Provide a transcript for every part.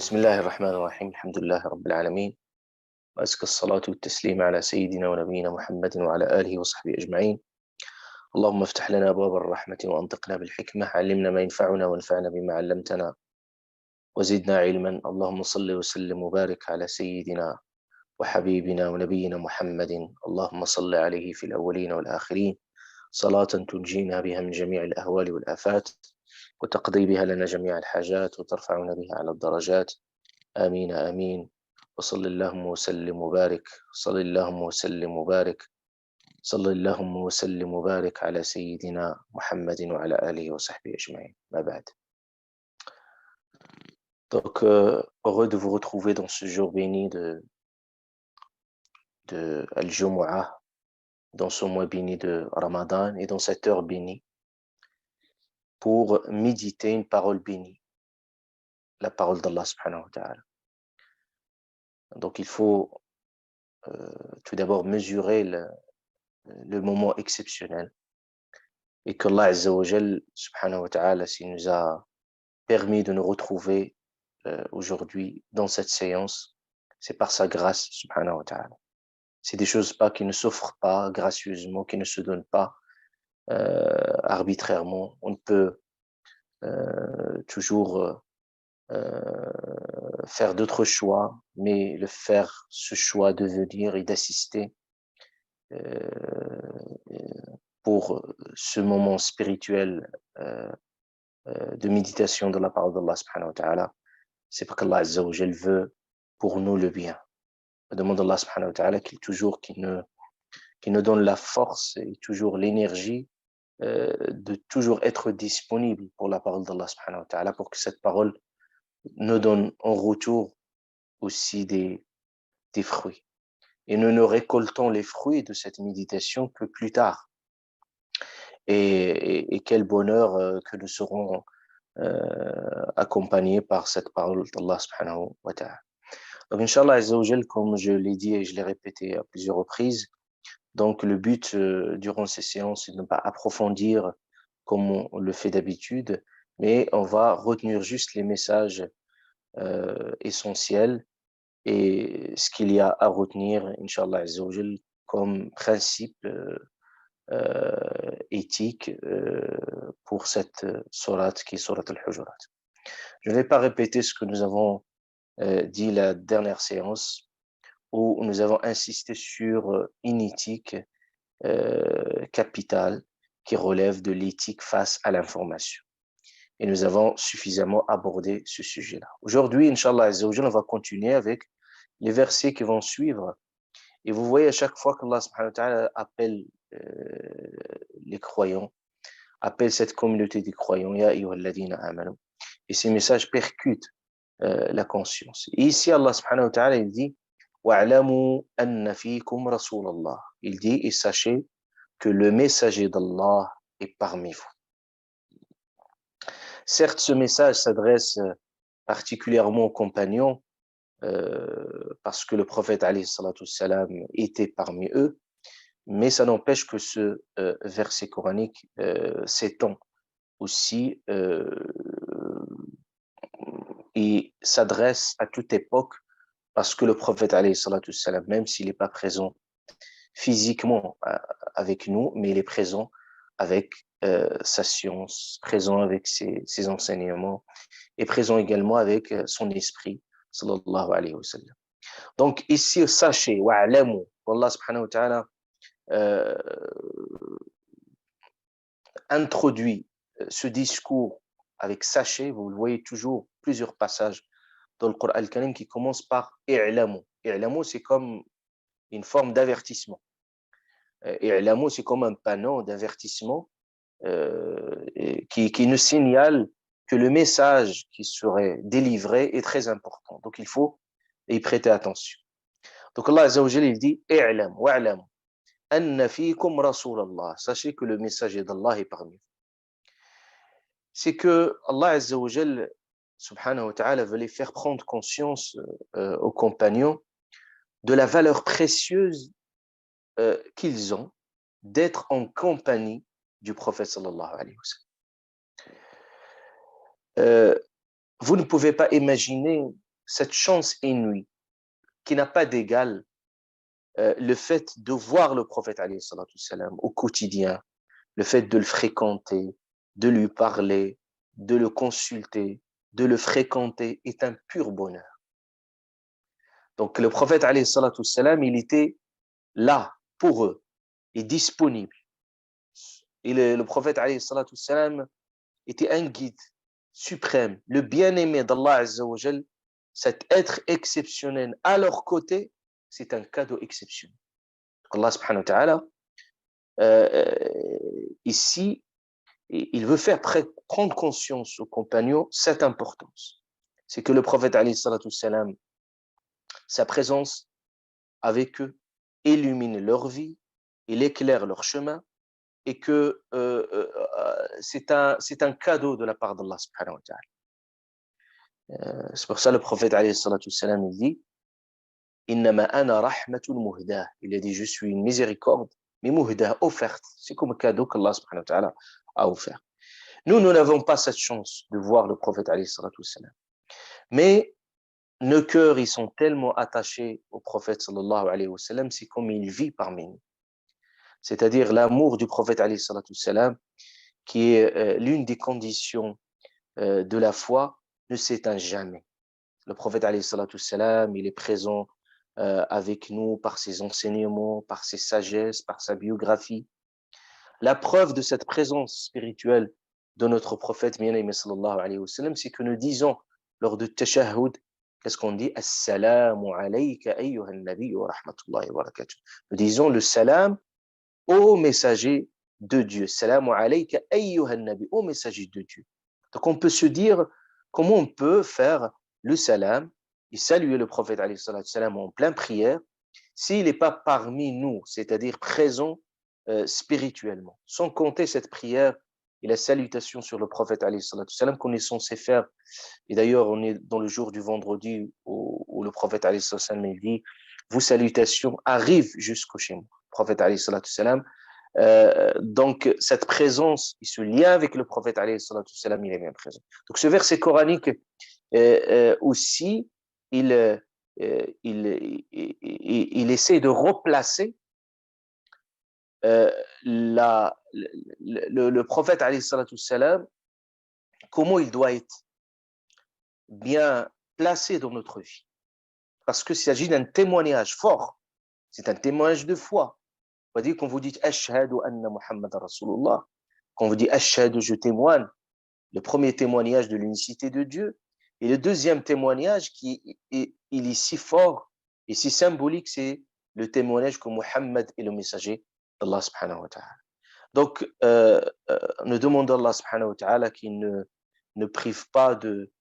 بسم الله الرحمن الرحيم الحمد لله رب العالمين وأزكى الصلاة والتسليم على سيدنا ونبينا محمد وعلى آله وصحبه أجمعين. اللهم افتح لنا أبواب الرحمة وأنطقنا بالحكمة، علمنا ما ينفعنا وانفعنا بما علمتنا وزدنا علما. اللهم صل وسلم وبارك على سيدنا وحبيبنا ونبينا محمد. اللهم صل عليه في الأولين والآخرين صلاة تنجينا بها من جميع الأهوال والآفات وتقضي بها لنا جميع الحاجات وترفعنا بها على الدرجات. آمين آمين. وصل اللهم وسلم وبارك صل اللهم وسلم وبارك صل اللهم وسلم وبارك على سيدنا محمد وعلى آله وصحبه أجمعين. ما بعد. Donc, heureux de vous retrouver dans ce jour béni de Al-Jumu'ah, dans ce mois béni de Ramadan et dans cette heure bénie pour méditer une parole bénie, la parole d'Allah subhanahu wa ta'ala. Donc, il faut tout d'abord mesurer le moment exceptionnel et qu'Allah Azza wa Jal subhanahu wa ta'ala, s'il nous a permis de nous retrouver aujourd'hui dans cette séance, c'est par sa grâce subhanahu wa ta'ala. C'est des choses pas qui ne s'offrent pas gracieusement, qui ne se donnent pas arbitrairement. On peut toujours faire d'autres choix, mais ce choix de venir et d'assister pour ce moment spirituel de méditation de la parole d'Allah subhanahu wa ta'ala, c'est parce qu'Allah Azza wa Jal veut pour nous le bien. On demande à Allah subhanahu wa ta'ala qu'il nous donne la force et toujours l'énergie de toujours être disponible pour la parole d'Allah subhanahu wa ta'ala, pour que cette parole nous donne en retour aussi des fruits. Et nous ne récoltons les fruits de cette méditation que plus tard. Et quel bonheur que nous serons accompagnés par cette parole d'Allah subhanahu wa ta'ala. Donc, Inch'Allah Azza wa Jal, comme je l'ai dit et je l'ai répété à plusieurs reprises, donc le but durant ces séances, c'est de ne pas approfondir comme on le fait d'habitude, mais on va retenir juste les messages essentiels et ce qu'il y a à retenir, Inch'Allah Azza wa Jal, comme principe éthique pour cette sourate qui est sourate al-Hujurat. Je ne vais pas répéter ce que nous avons dit la dernière séance où nous avons insisté sur une éthique capitale qui relève de l'éthique face à l'information. Et nous avons suffisamment abordé ce sujet-là. Aujourd'hui, Inch'Allah Azza wa Jal, on va continuer avec les versets qui vont suivre. Et vous voyez à chaque fois qu'Allah subhanahu wa ta'ala appelle les croyants, appelle cette communauté des croyants, Ya ayyuhalladhina amanu. Et ces messages percutent la conscience. Et ici, Allah subhanahu wa ta'ala, il dit وَاعْلَمُوا أَنَّ فِيكُمْ رَسُولَ اللَّهِ. Il dit, et sachez que le messager d'Allah est parmi vous. Certes, ce message s'adresse particulièrement aux compagnons, parce que le prophète alayhi salatu wassalam était parmi eux, mais ça n'empêche que ce verset coranique s'étend aussi et s'adresse à toute époque, parce que le prophète alayhi salatu wassalam, même s'il n'est pas présent physiquement avec nous, mais il est présent avec sa science, présent avec ses enseignements et présent également avec son esprit, sallallahu alayhi wa sallam. Donc ici, sachez, wa'alamu, Allah subhanahu wa ta'ala introduit ce discours avec sachez, vous le voyez toujours, plusieurs passages dans le Coran al-Karim qui commencent par i'lamu. I'lamu, c'est comme une forme d'avertissement. I'lamu, c'est comme un panneau d'avertissement qui nous signale que le message qui serait délivré est très important. Donc, il faut y prêter attention. Donc, Allah Azza wa Jalla, il dit i'lam wa'lam anna fikum rasulallah. Sachez que le messager d'Allah est parmi vous. C'est que Allah Azza wa Jalla, subhanahu wa ta'ala, voulait faire prendre conscience aux compagnons de la valeur précieuse qu'ils ont d'être en compagnie du prophète sallallahu alayhi wa sallam. Vous ne pouvez pas imaginer cette chance inouïe qui n'a pas d'égal, le fait de voir le prophète alayhi salatu salam au quotidien, le fait de le fréquenter, de lui parler, de le consulter, de le fréquenter est un pur bonheur. Donc le prophète alayhi salatu salam, il était là pour eux et disponible. Et le prophète alayhi salatu salam était un guide suprême, le bien-aimé d'Allah Azza wa Jal, cet être exceptionnel à leur côté, c'est un cadeau exceptionnel. Allah subhanahu wa ta'ala, ici, il veut faire prendre conscience aux compagnons cette importance. C'est que le prophète alayhi salatu salam, sa présence avec eux illumine leur vie, il éclaire leur chemin, et que c'est un cadeau de la part d'Allah subhanahu wa ta'ala. C'est pour ça le prophète alayhi salatu salam, il dit Innama ana rahmatul muhdah. Il a dit je suis une miséricorde, mais muhdah, offerte. C'est comme un cadeau qu'Allah subhanahu wa ta'ala a offert. Nous n'avons pas cette chance de voir le prophète alayhi salatu salam. Mais nos cœurs, ils sont tellement attachés au prophète sallallahu alayhi wa sallam, c'est comme il vit parmi nous. C'est-à-dire l'amour du prophète alayhi salatu salam, qui est l'une des conditions de la foi, ne s'éteint jamais. Le prophète alayhi salatu salam, il est présent avec nous par ses enseignements, par ses sagesses, par sa biographie. La preuve de cette présence spirituelle de notre prophète bien-aimé sallallahu alayhi wa sallam, c'est que nous disons lors du tashahhud, qu'est-ce qu'on dit? Assalamu alayka ayyuhan nabi wa rahmatullahi wa barakatuh. Nous disons le salam au messager de Dieu. Salamu alayka ayyuhan nabi, au messager de Dieu. Donc on peut se dire comment on peut faire le salam et saluer le prophète alayhi salatu salam en pleine prière s'il n'est pas parmi nous, c'est-à-dire présent spirituellement. Sans compter cette prière et la salutation sur le prophète alayhi salatu salam qu'on est censé faire. Et d'ailleurs, on est dans le jour du vendredi où le prophète alayhi salatu salam dit vos salutations arrivent jusqu'au chez moi. Le prophète alayhi salatu salam. Donc, cette présence et ce lien avec le prophète alayhi salatu salam, il est bien présent. Donc, ce verset coranique aussi, il essaie de replacer le prophète alayhi salatu salam, comment il doit être bien placé dans notre vie. Parce qu'il s'agit d'un témoignage fort, c'est un témoignage de foi. C'est-à-dire quand vous dites Ashhadu anna Muhammad Rasulullah, quand vous dites Ashhadu, je témoigne, le premier témoignage de l'unicité de Dieu, et le deuxième témoignage qui est si fort et si symbolique, c'est le témoignage que Muhammad est le messager d'Allah subhanahu wa ta'ala. Donc, nous demandons à Allah subhanahu wa ta'ala qu'il ne prive pas de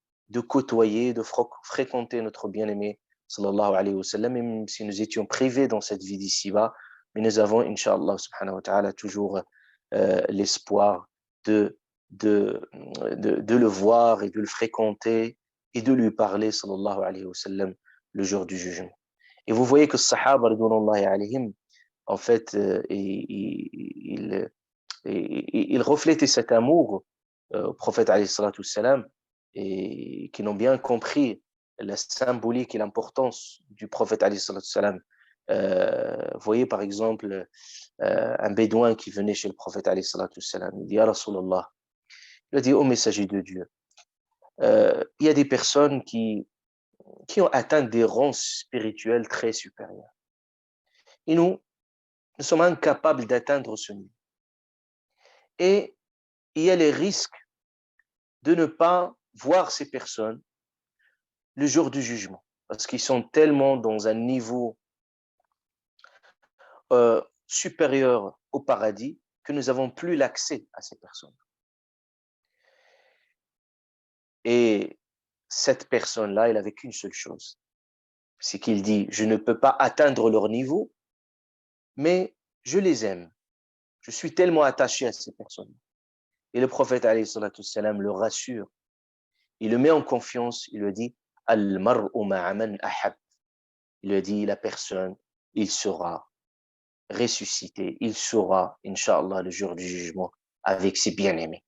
côtoyer, de fréquenter notre bien-aimé sallallahu alayhi wa sallam, même si nous étions privés dans cette vie d'ici-bas, mais nous avons, Inch'Allah subhanahu wa ta'ala, toujours l'espoir de le voir et de le fréquenter et de lui parler, sallallahu alayhi wa sallam, le jour du jugement. Et vous voyez que Sahaba, ridwanullahi alayhim, en fait, il reflétait cet amour au prophète alayhi salatu salam, et qui n'ont bien compris la symbolique et l'importance du prophète alayhi salatu salam. Vous voyez par exemple un bédouin qui venait chez le prophète alayhi salatu salam, il dit « Ya Rasulallah », il a dit au messager de Dieu, il y a des personnes qui ont atteint des rangs spirituels très supérieurs. Et nous sommes incapables d'atteindre ce niveau. Et il y a les risques de ne pas voir ces personnes le jour du jugement, parce qu'ils sont tellement dans un niveau supérieur au paradis que nous n'avons plus l'accès à ces personnes. Et cette personne-là, elle avait qu'une seule chose, c'est qu'il dit, je ne peux pas atteindre leur niveau, mais je les aime. Je suis tellement attaché à ces personnes. Et le prophète, alayhi salatu salam, le rassure. Il le met en confiance. Il lui dit, Al-mar'u ma'a man ahab. Il lui dit, la personne, il sera ressuscité. Il sera, Inch'Allah, le jour du jugement avec ses bien-aimés.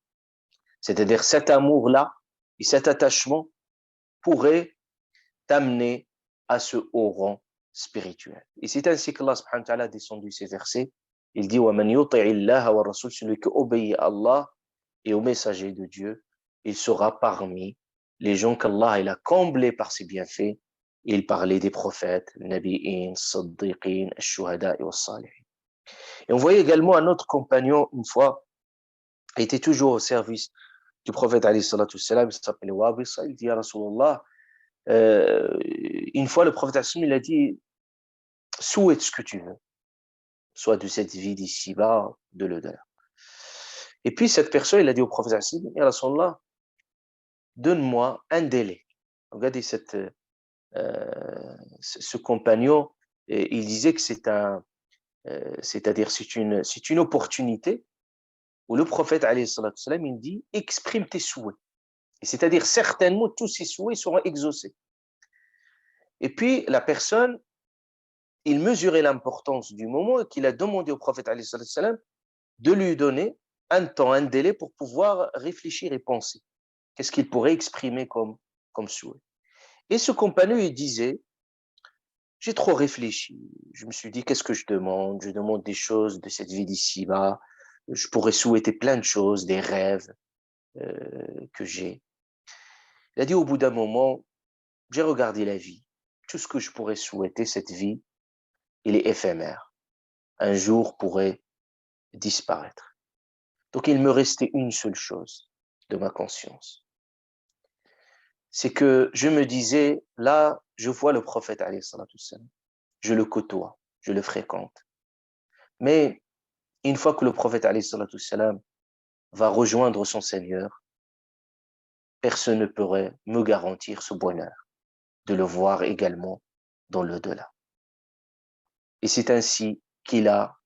C'est-à-dire cet amour-là et cet attachement pourrait t'amener à ce haut rang spirituel. Et c'est ainsi qu'Allah subhanahu wa ta'ala a descendu ces versets. Il dit وَمَنْ يُطِعِ اللَّهَ وَالرَّسُولَ, celui qui obéit à Allah et au messager de Dieu, il sera parmi les gens qu'Allah il a comblés par ses bienfaits. Il parlait des prophètes, les nabi'in, siddiqin, shuhada et salihin. Et on voyait également un autre compagnon, une fois, il était toujours au service du prophète alayhi salatu wassalam, il s'appelait Wabisa, il dit ya Rasulallah, une fois le prophète il a dit souhaite ce que tu veux, soit de cette vie d'ici-bas, de l'au-delà. Et puis cette personne, il a dit au prophète ya Rasulallah, donne-moi un délai. Regardez ce compagnon, il disait que c'est-à-dire c'est une opportunité où le prophète alayhi salatu wassalam, il dit exprime tes souhaits. Et c'est-à-dire certainement tous ses souhaits seront exaucés. Et puis la personne, il mesurait l'importance du moment qu'il a demandé au prophète alayhi salatu wassalam de lui donner un temps, un délai pour pouvoir réfléchir et penser. Qu'est-ce qu'il pourrait exprimer comme souhait. Et ce compagnon, il disait, j'ai trop réfléchi. Je me suis dit, qu'est-ce que je demande? Je demande des choses de cette vie d'ici-bas. Je pourrais souhaiter plein de choses, des rêves que j'ai. Il a dit, au bout d'un moment, j'ai regardé la vie. Tout ce que je pourrais souhaiter, cette vie, il est éphémère. Un jour pourrait disparaître. Donc, il me restait une seule chose de ma conscience. C'est que je me disais, là, je vois le prophète, alayhi salatu wassalam. Je le côtoie, je le fréquente. Mais une fois que le prophète, alayhi salatu wassalam, va rejoindre son Seigneur, personne ne pourrait me garantir ce bonheur de le voir également dans l'au-delà. Et c'est ainsi qu'il a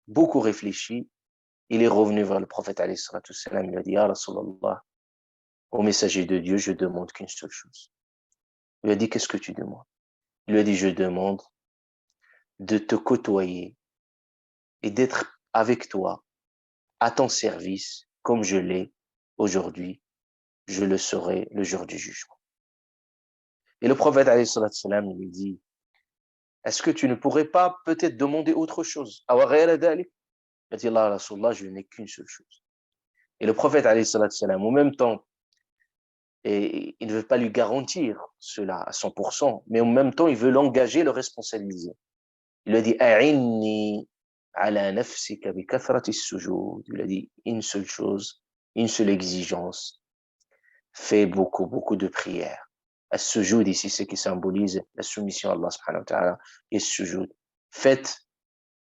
beaucoup réfléchi. Il est revenu vers le prophète, alayhi salatu wassalam, il a dit, « Ya Rasulallah, au messager de Dieu, je demande qu'une seule chose. » Il lui a dit, « Qu'est-ce que tu demandes ?» Il lui a dit, « Je demande de te côtoyer et d'être avec toi, à ton service, comme je l'ai aujourd'hui, je le serai le jour du jugement. » Et le prophète, alayhi salatu wassalam, lui dit, est-ce que tu ne pourrais pas peut-être demander autre chose? Il a dit, Allah, Rasulallah, je n'ai qu'une seule chose. Et le prophète, alayhi salatu wassalam, en même temps, et il ne veut pas lui garantir cela à 100%, mais en même temps, il veut l'engager, le responsabiliser. Il lui a dit, A'inni ala nafsika bi kathrati sujud. Il a dit une seule chose, une seule exigence. Fais beaucoup, beaucoup de prières. As-sujud ici, c'est qui symbolise la soumission à Allah subhanahu wa ta'ala et sujud. Faites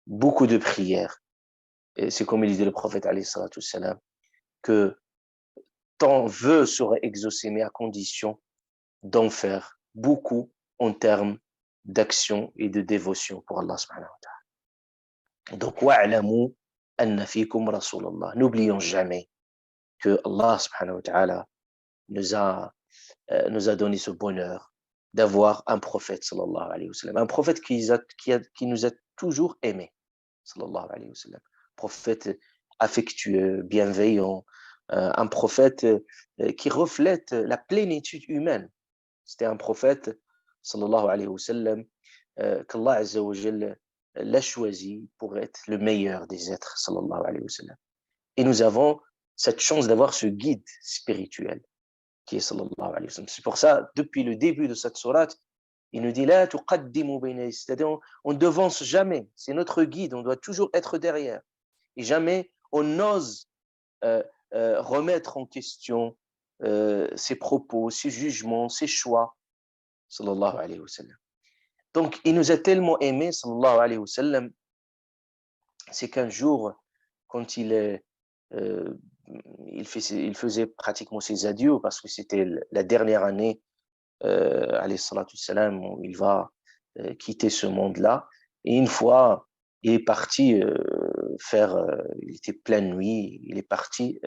beaucoup de prières. Et c'est comme il disait le prophète alayhi salatu wassalam, que ton vœu serait exaucé, mais à condition d'en faire beaucoup en termes d'action et de dévotion pour Allah subhanahu wa ta'ala. Donc, wa'alamu anna fikum rasulallah. N'oublions jamais que Allah subhanahu wa ta'ala nous a donné ce bonheur d'avoir un prophète sallallahu alayhi wa sallam, un prophète qui nous a toujours aimés sallallahu alayhi wa sallam, prophète affectueux, bienveillant, un prophète qui reflète la plénitude humaine. C'était un prophète sallallahu alayhi wa sallam qu'Allah azza wa jalla l'a choisi pour être le meilleur des êtres sallallahu alayhi wa sallam. Et nous avons cette chance d'avoir ce guide spirituel qui est sallallahu alayhi wa sallam. C'est pour ça, depuis le début de cette sourate, il nous dit la tuqaddimu bayna, c'est-à-dire on ne devance jamais, c'est notre guide, on doit toujours être derrière. Et jamais on n'ose remettre en question ses propos, ses jugements, ses choix, sallallahu alayhi wa sallam. Donc, il nous a tellement aimés, sallallahu alayhi wa sallam, c'est qu'un jour, quand il faisait pratiquement ses adieux, parce que c'était la dernière année, alayhi salatu wassalam, où il va quitter ce monde-là. Et une fois, il est parti il était pleine nuit, il est parti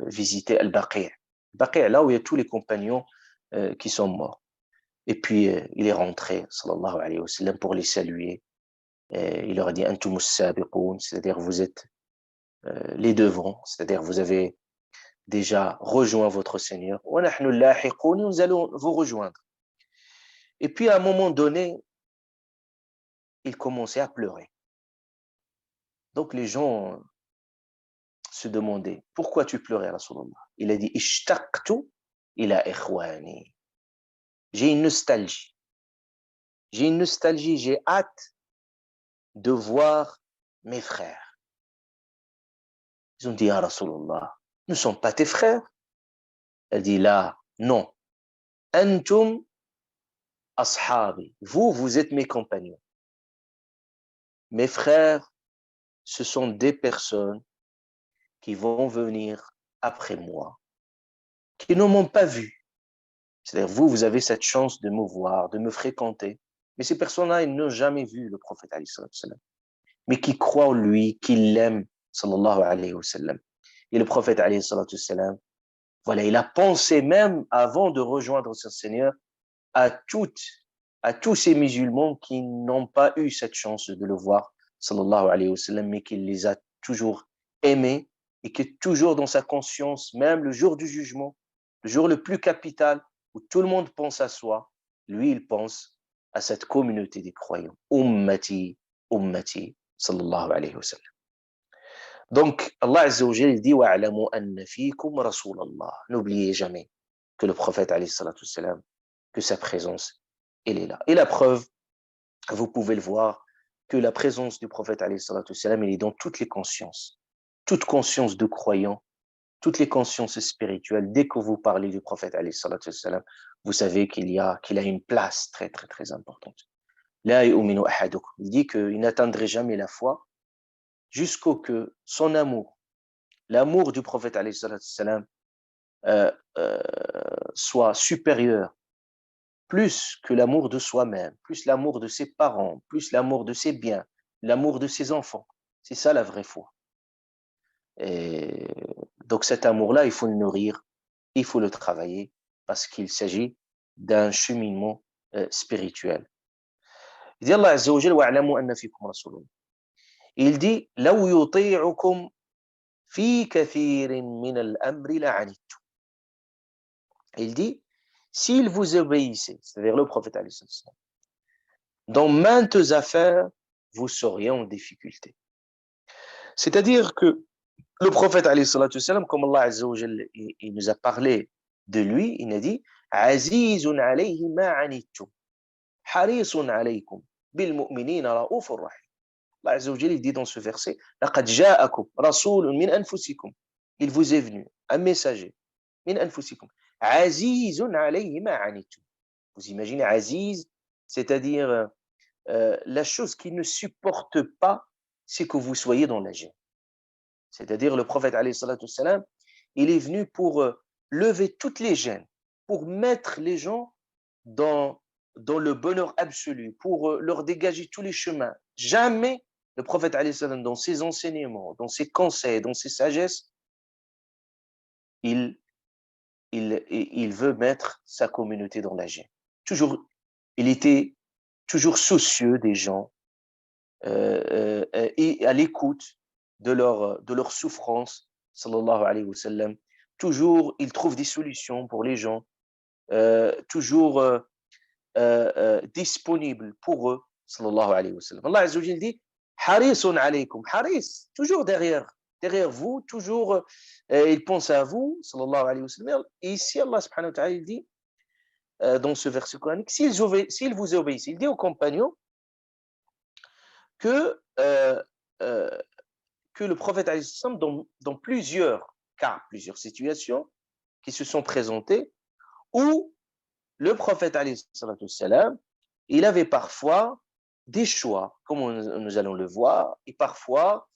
visiter Al-Baqi'. Al-Baqi', là où il y a tous les compagnons qui sont morts. Et puis, il est rentré, sallallahu alayhi wa sallam, pour les saluer. Et il leur a dit, Antumus sabiqoun, c'est-à-dire vous êtes les devants, c'est-à-dire vous avez déjà rejoint votre Seigneur. Wa nahnu lahiqoun, nous allons vous rejoindre. Et puis, à un moment donné, il commençait à pleurer. Donc, les gens se demandaient, pourquoi tu pleurais, Rasulallah? Il a dit, Ishtaqtu ila ikhwani. J'ai une nostalgie. J'ai une nostalgie, j'ai hâte de voir mes frères. Ils ont dit, ah Rasulallah, nous ne sommes pas tes frères. Elle dit, là, non. Antum ashabi. Vous, vous êtes mes compagnons. Mes frères, ce sont des personnes qui vont venir après moi, qui ne m'ont pas vu. C'est-à-dire, vous, vous avez cette chance de me voir, de me fréquenter. Mais ces personnes-là, ils n'ont jamais vu le prophète, alayhi sallam, mais qui croient en lui, qui l'aiment, sallallahu alayhi wa sallam. Et le prophète, alayhi sallam, voilà, il a pensé même, avant de rejoindre son Seigneur, à tous ces musulmans qui n'ont pas eu cette chance de le voir, sallallahu alayhi wa sallam, mais qu'il les a toujours aimés et qui est toujours dans sa conscience, même le jour du jugement, le jour le plus capital, où tout le monde pense à soi, lui, il pense à cette communauté des croyants. Ummati, ummati, sallallahu alayhi wa sallam. Donc, Allah Azza wa Jalla dit wa'alamu anna fikum rasulallah. N'oubliez jamais que le prophète, alayhi salatu wassalam, que sa présence, elle est là. Et la preuve, vous pouvez le voir, que la présence du prophète, alayhi salatu wassalam, elle est dans toutes les consciences. Toute conscience de croyant, toutes les consciences spirituelles. Dès que vous parlez du prophète, alayhi salatu wassalam, vous savez qu'il a une place très, très, très importante. La yu'minu ahadukum. Il dit qu'il n'atteindrait jamais la foi jusqu'au que son amour, l'amour du prophète, alayhi salatu wassalam, soit supérieur plus que l'amour de soi-même, plus l'amour de ses parents, plus l'amour de ses biens, l'amour de ses enfants. C'est ça la vraie foi. Et donc cet amour-là, il faut le nourrir, il faut le travailler, parce qu'il s'agit d'un cheminement spirituel. Il dit Allah Azza wa Jalla wa'lamu anna fikum rasulun. Il dit law yuti'ukum fi kathirin min al-amri la'anittum. Il dit s'il vous obéissait, c'est-à-dire le prophète alayhi salam, dans maintes affaires, vous seriez en difficulté. C'est-à-dire que le prophète, alayhi salatu salam, comme Allah Azza wa Jalla, il nous a parlé de lui, il a dit Azizun alayhi ma anittum, harisun alaykum, bil mu'minina ra'ufur rahim. Allah Azza wa Jalla, il dit dans ce verset Laqad ja'akum rasulun min anfusikum. Il vous est venu un messager min anfusikum. Azizun alayhi ma anittum. Vous imaginez Aziz, c'est-à-dire la chose qui ne supporte pas, c'est que vous soyez dans la gêne. C'est-à-dire le prophète, alayhi salatu wassalam, il est venu pour lever toutes les gênes, pour mettre les gens dans le bonheur absolu, pour leur dégager tous les chemins. Jamais le prophète, alayhi salam, dans ses enseignements, dans ses conseils, dans ses sagesses, il veut mettre sa communauté dans la gêne. Toujours, il était toujours soucieux des gens et à l'écoute de leur souffrance, sallallahu alayhi wa sallam. Toujours, il trouve des solutions pour les gens, toujours disponible pour eux, sallallahu alayhi wa sallam. Allah Azza wa Jalla dit harisun alaykum, haris, toujours derrière vous, toujours, il pense à vous, sallallahu alayhi wa sallam. Et ici, Allah subhanahu wa ta'ala, il dit, dans ce verset coranique, s'ils vous obéissent, il dit aux compagnons que le prophète, dans plusieurs cas, plusieurs situations qui se sont présentées, où le prophète, il avait parfois des choix, comme nous allons le voir, et parfois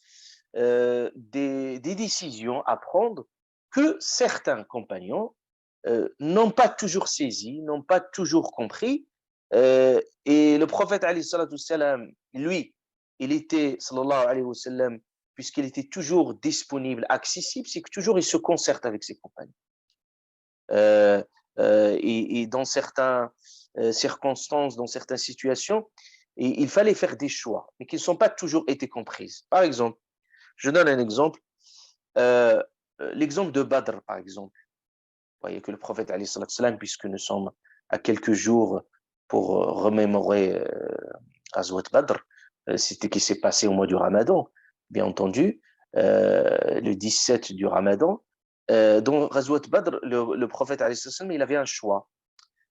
des décisions à prendre que certains compagnons n'ont pas toujours saisi, n'ont pas toujours compris. Et le prophète, lui, il était, sallallahu alayhi wa sallam, puisqu'il était toujours disponible, accessible, c'est que toujours il se concerte avec ses compagnons. Et dans certaines circonstances, dans certaines situations, il fallait faire des choix, mais qui ne sont pas toujours été comprises. Par exemple, je donne un exemple, l'exemple de Badr, par exemple. Vous voyez que le prophète, alayhi salam, puisque nous sommes à quelques jours pour remémorer Ghazwat Badr, c'était ce qui s'est passé au mois du Ramadan, bien entendu, le 17 du Ramadan. Dans Ghazwat Badr, le prophète, alayhi salam, il avait un choix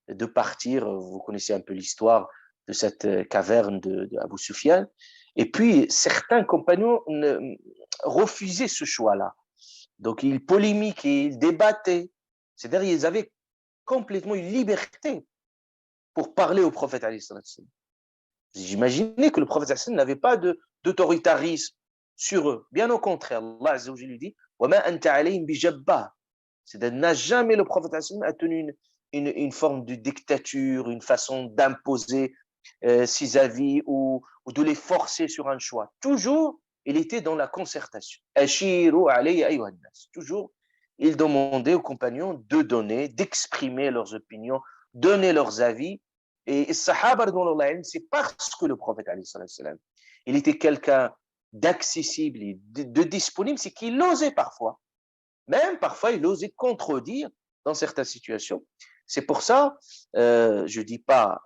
de partir. Vous connaissez un peu l'histoire de cette caverne de Abu Sufyan. Et puis, certains compagnons refusaient ce choix-là. Donc, ils polémiquaient, ils débattaient. C'est-à-dire, ils avaient complètement une liberté pour parler au prophète. J'imaginais que le prophète n'avait pas d'autoritarisme sur eux. Bien au contraire, Allah Azza wa Jalla lui dit وَمَا أَنْتَ عَلَيْهِمْ بِجَبَّارٍ. C'est-à-dire, n'a jamais le prophète a tenu une forme de dictature, une façon d'imposer ses avis ou de les forcer sur un choix. Toujours, il était dans la concertation. Ashiru alayya ayyuhan nas. Toujours, il demandait aux compagnons de donner, d'exprimer leurs opinions, donner leurs avis. Et Sahaba, c'est parce que le prophète, il était quelqu'un d'accessible et de disponible, c'est qu'il osait parfois. Même parfois, il osait contredire dans certaines situations. C'est pour ça, je ne dis pas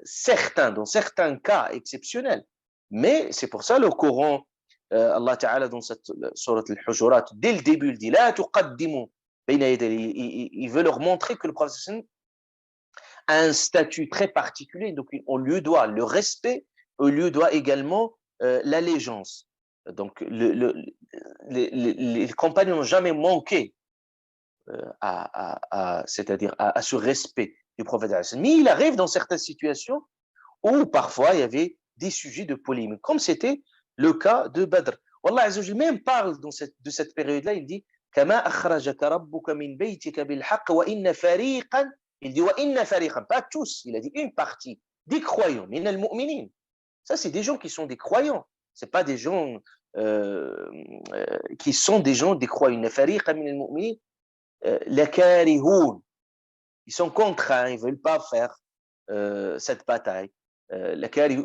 certains, dans certains cas exceptionnels, mais c'est pour ça le Coran, Allah Ta'ala dans cette sourate Al-Hujurat, dès le début, il dit La tuqaddimu bayna yaday. Il veut leur montrer que le prophète a un statut très particulier, donc on lui doit le respect, on lui doit également l'allégeance. Donc les compagnons n'ont jamais manqué c'est-à-dire à ce respect du prophète. Mais il arrive dans certaines situations où parfois il y avait des sujets de polémique, comme c'était le cas de Badr. Allah Azza wa Jalla même parle de cette période-là, il dit كما أخرجك ربك من بيتك بالحق وإن فريقا. Il dit وإن فريقا, pas tous, il a dit une partie des croyants, من المؤمنين. Ça, c'est des gens qui sont des croyants. C'est pas des gens qui sont des gens des croyants. إن فريقا من المؤمنين لكارهون. Ils sont contraints, ils veulent pas faire cette bataille.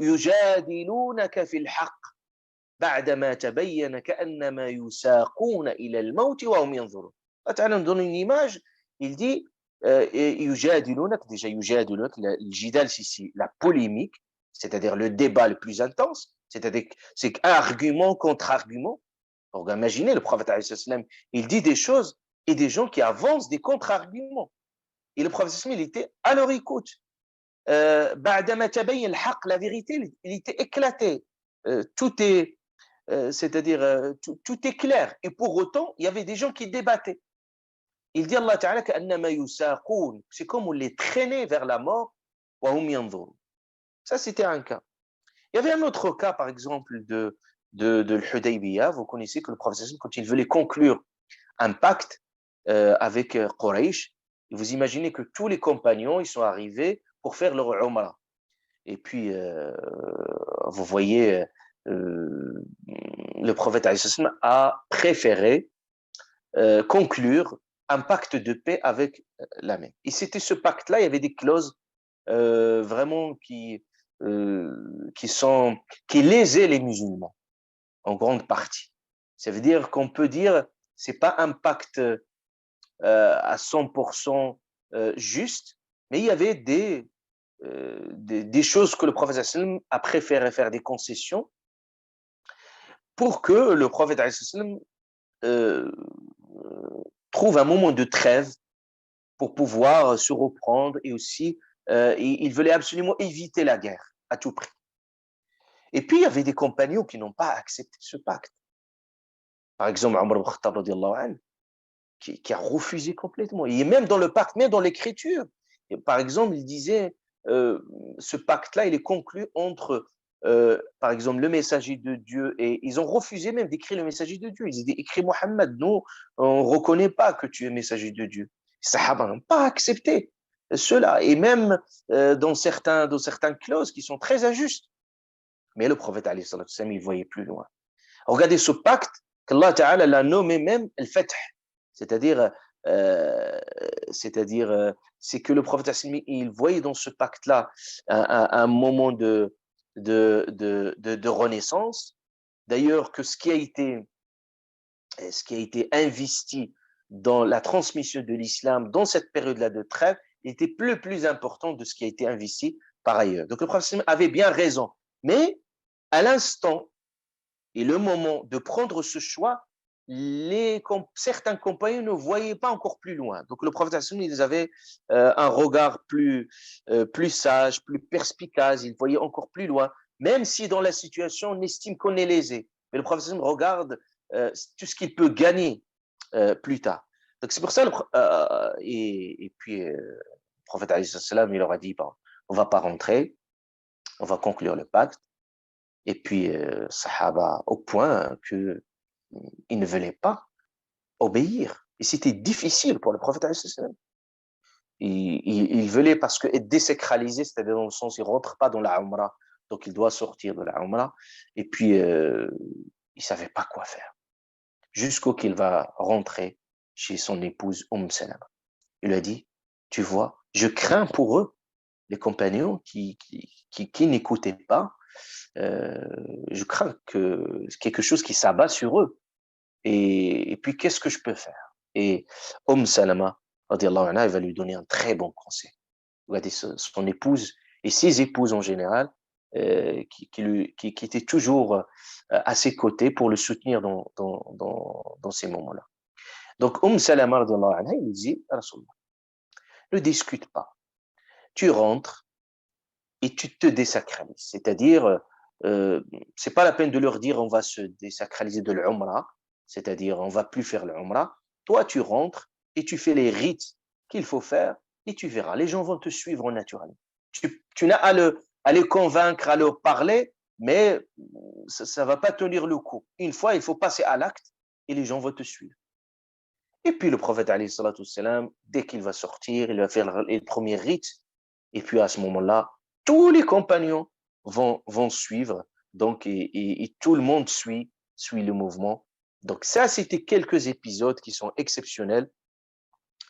يجادلونك في الحق بعدما تبين كأنما يساقون إلى الموت وهم ينظرون. تعالى nous donne une image, il dit يجادلونك, déjà يجادلونك, le jidal ici, la polémique, c'est-à-dire le débat le plus intense, c'est-à-dire c'est un argument contre argument. Donc imaginez le prophète il dit des choses et des gens qui avancent des contre-arguments. Et le prophète il était à leur écoute. بعدما تبين الحق, la vérité, il était éclaté. Tout est, c'est-à-dire tout est clair. Et pour autant, il y avait des gens qui débattaient. Il dit Allah Ta'ala كأنما يساقون, c'est comme on les traînait vers la mort. وهم ينظرون. Ça, c'était un cas. Il y avait un autre cas, par exemple, de l'Hudaybiyah. Vous connaissez que le prophète, quand il voulait conclure un pacte avec Quraysh, vous imaginez que tous les compagnons, ils sont arrivés pour faire leur Umrah. Et puis, vous voyez, le prophète a préféré conclure un pacte de paix avec la Mecque. Et c'était ce pacte-là, il y avait des clauses vraiment qui lésaient les musulmans, en grande partie. Ça veut dire qu'on peut dire, c'est pas un pacte à 100% juste, mais il y avait des choses que le prophète a préféré faire des concessions pour que le prophète trouve un moment de trêve pour pouvoir se reprendre et aussi il voulait absolument éviter la guerre à tout prix. Et puis il y avait des compagnons qui n'ont pas accepté ce pacte. Par exemple, Omar ibn Khattab radiallahu anhu, qui a refusé complètement. Et même dans le pacte, même dans l'écriture. Et par exemple, il disait, ce pacte-là, il est conclu entre, par exemple, le messager de Dieu, et ils ont refusé même d'écrire le messager de Dieu. Ils ont dit, écris Mohammed, nous, on ne reconnaît pas que tu es messager de Dieu. Les Sahaba n'ont pas accepté cela, et même dans certains clauses qui sont très injustes. Mais le prophète, alayhi salatu wassalam, il voyait plus loin. Regardez ce pacte qu'Allah Ta'ala l'a nommé même Al-Fath. C'est-à-dire, c'est que le prophète, il voyait dans ce pacte-là un moment de renaissance. D'ailleurs, que ce qui a été investi dans la transmission de l'islam dans cette période-là de trêve était plus important de ce qui a été investi par ailleurs. Donc le prophète avait bien raison. Mais à l'instant et le moment de prendre ce choix, certains compagnons ne voyaient pas encore plus loin. Donc le prophète, ils avaient un regard plus sage, plus perspicace, ils voyaient encore plus loin, même si dans la situation, on estime qu'on est lésé. Mais le prophète regarde tout ce qu'il peut gagner plus tard. Donc c'est pour ça, et puis le prophète, il leur a dit, bon, on ne va pas rentrer, on va conclure le pacte. Et puis, Sahaba, au point qu'ils ne veulent pas obéir. Et c'était difficile pour le prophète. Il voulait, parce que être désacralisé, c'est-à-dire dans le sens, il ne rentre pas dans la Umrah, donc il doit sortir de la Umrah. Et puis, il ne savait pas quoi faire. Jusqu'au qu'il va rentrer chez son épouse Salama. Il lui a dit, tu vois, je crains pour eux, les compagnons qui n'écoutaient pas. Je crains que quelque chose qui s'abat sur eux. Et puis, qu'est-ce que je peux faire? Et Salama, radiallahu anha, elle va lui donner un très bon conseil. Regardez, son épouse et ses épouses en général, qui étaient toujours à ses côtés pour le soutenir dans ces moments-là. Donc, Salama, radiallahu anha, il lui dit, Rasulullah, ne discute pas. Tu rentres et tu te désacralises. C'est-à-dire, c'est pas la peine de leur dire on va se désacraliser de l'Umrah, c'est-à-dire on va plus faire l'Umrah. Toi, tu rentres et tu fais les rites qu'il faut faire et tu verras. Les gens vont te suivre naturellement. Tu n'as à les convaincre, à leur parler, mais ça va pas tenir le coup. Une fois, il faut passer à l'acte et les gens vont te suivre. Et puis le prophète, alayhi salatu wassalam, dès qu'il va sortir, il va faire les premiers rites. Et puis à ce moment-là, tous les compagnons vont suivre. Donc, et tout le monde suit le mouvement. Donc ça, c'était quelques épisodes qui sont exceptionnels.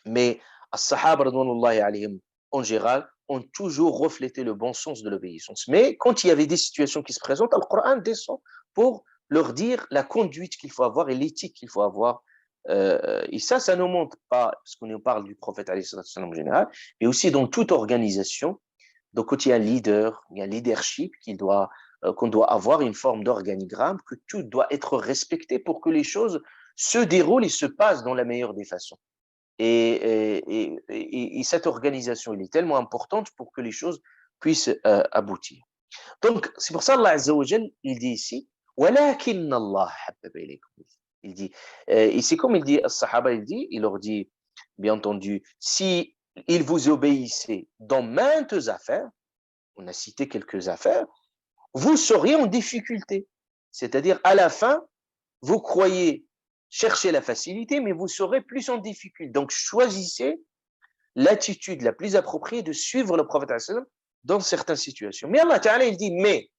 Mais as-sahaba, radwanullahi alayhim, en général, ont toujours reflété le bon sens de l'obéissance. Mais quand il y avait des situations qui se présentent, le Coran descend pour leur dire la conduite qu'il faut avoir et l'éthique qu'il faut avoir. Et ça ne montre pas, parce qu'on nous parle du prophète alayhi salatu wassalam en général, mais aussi dans toute organisation. Donc, quand il y a un leader, il y a un leadership qu'on doit avoir une forme d'organigramme, que tout doit être respecté pour que les choses se déroulent et se passent dans la meilleure des façons. Et cette organisation, elle est tellement importante pour que les choses puissent aboutir. Donc, c'est pour ça Allah Azza wa Jal, il dit ici, وَلَكِنَّ اللَّهَ حَبَّبَ إِلَيْكُمْ. Il dit, et c'est comme il dit, As-Sahaba, il leur dit, bien entendu, si ils vous obéissaient dans maintes affaires, on a cité quelques affaires, vous seriez en difficulté. C'est-à-dire, à la fin, vous croyez chercher la facilité, mais vous serez plus en difficulté. Donc, choisissez l'attitude la plus appropriée de suivre le prophète dans certaines situations. Mais Allah Ta'ala, il dit, mais,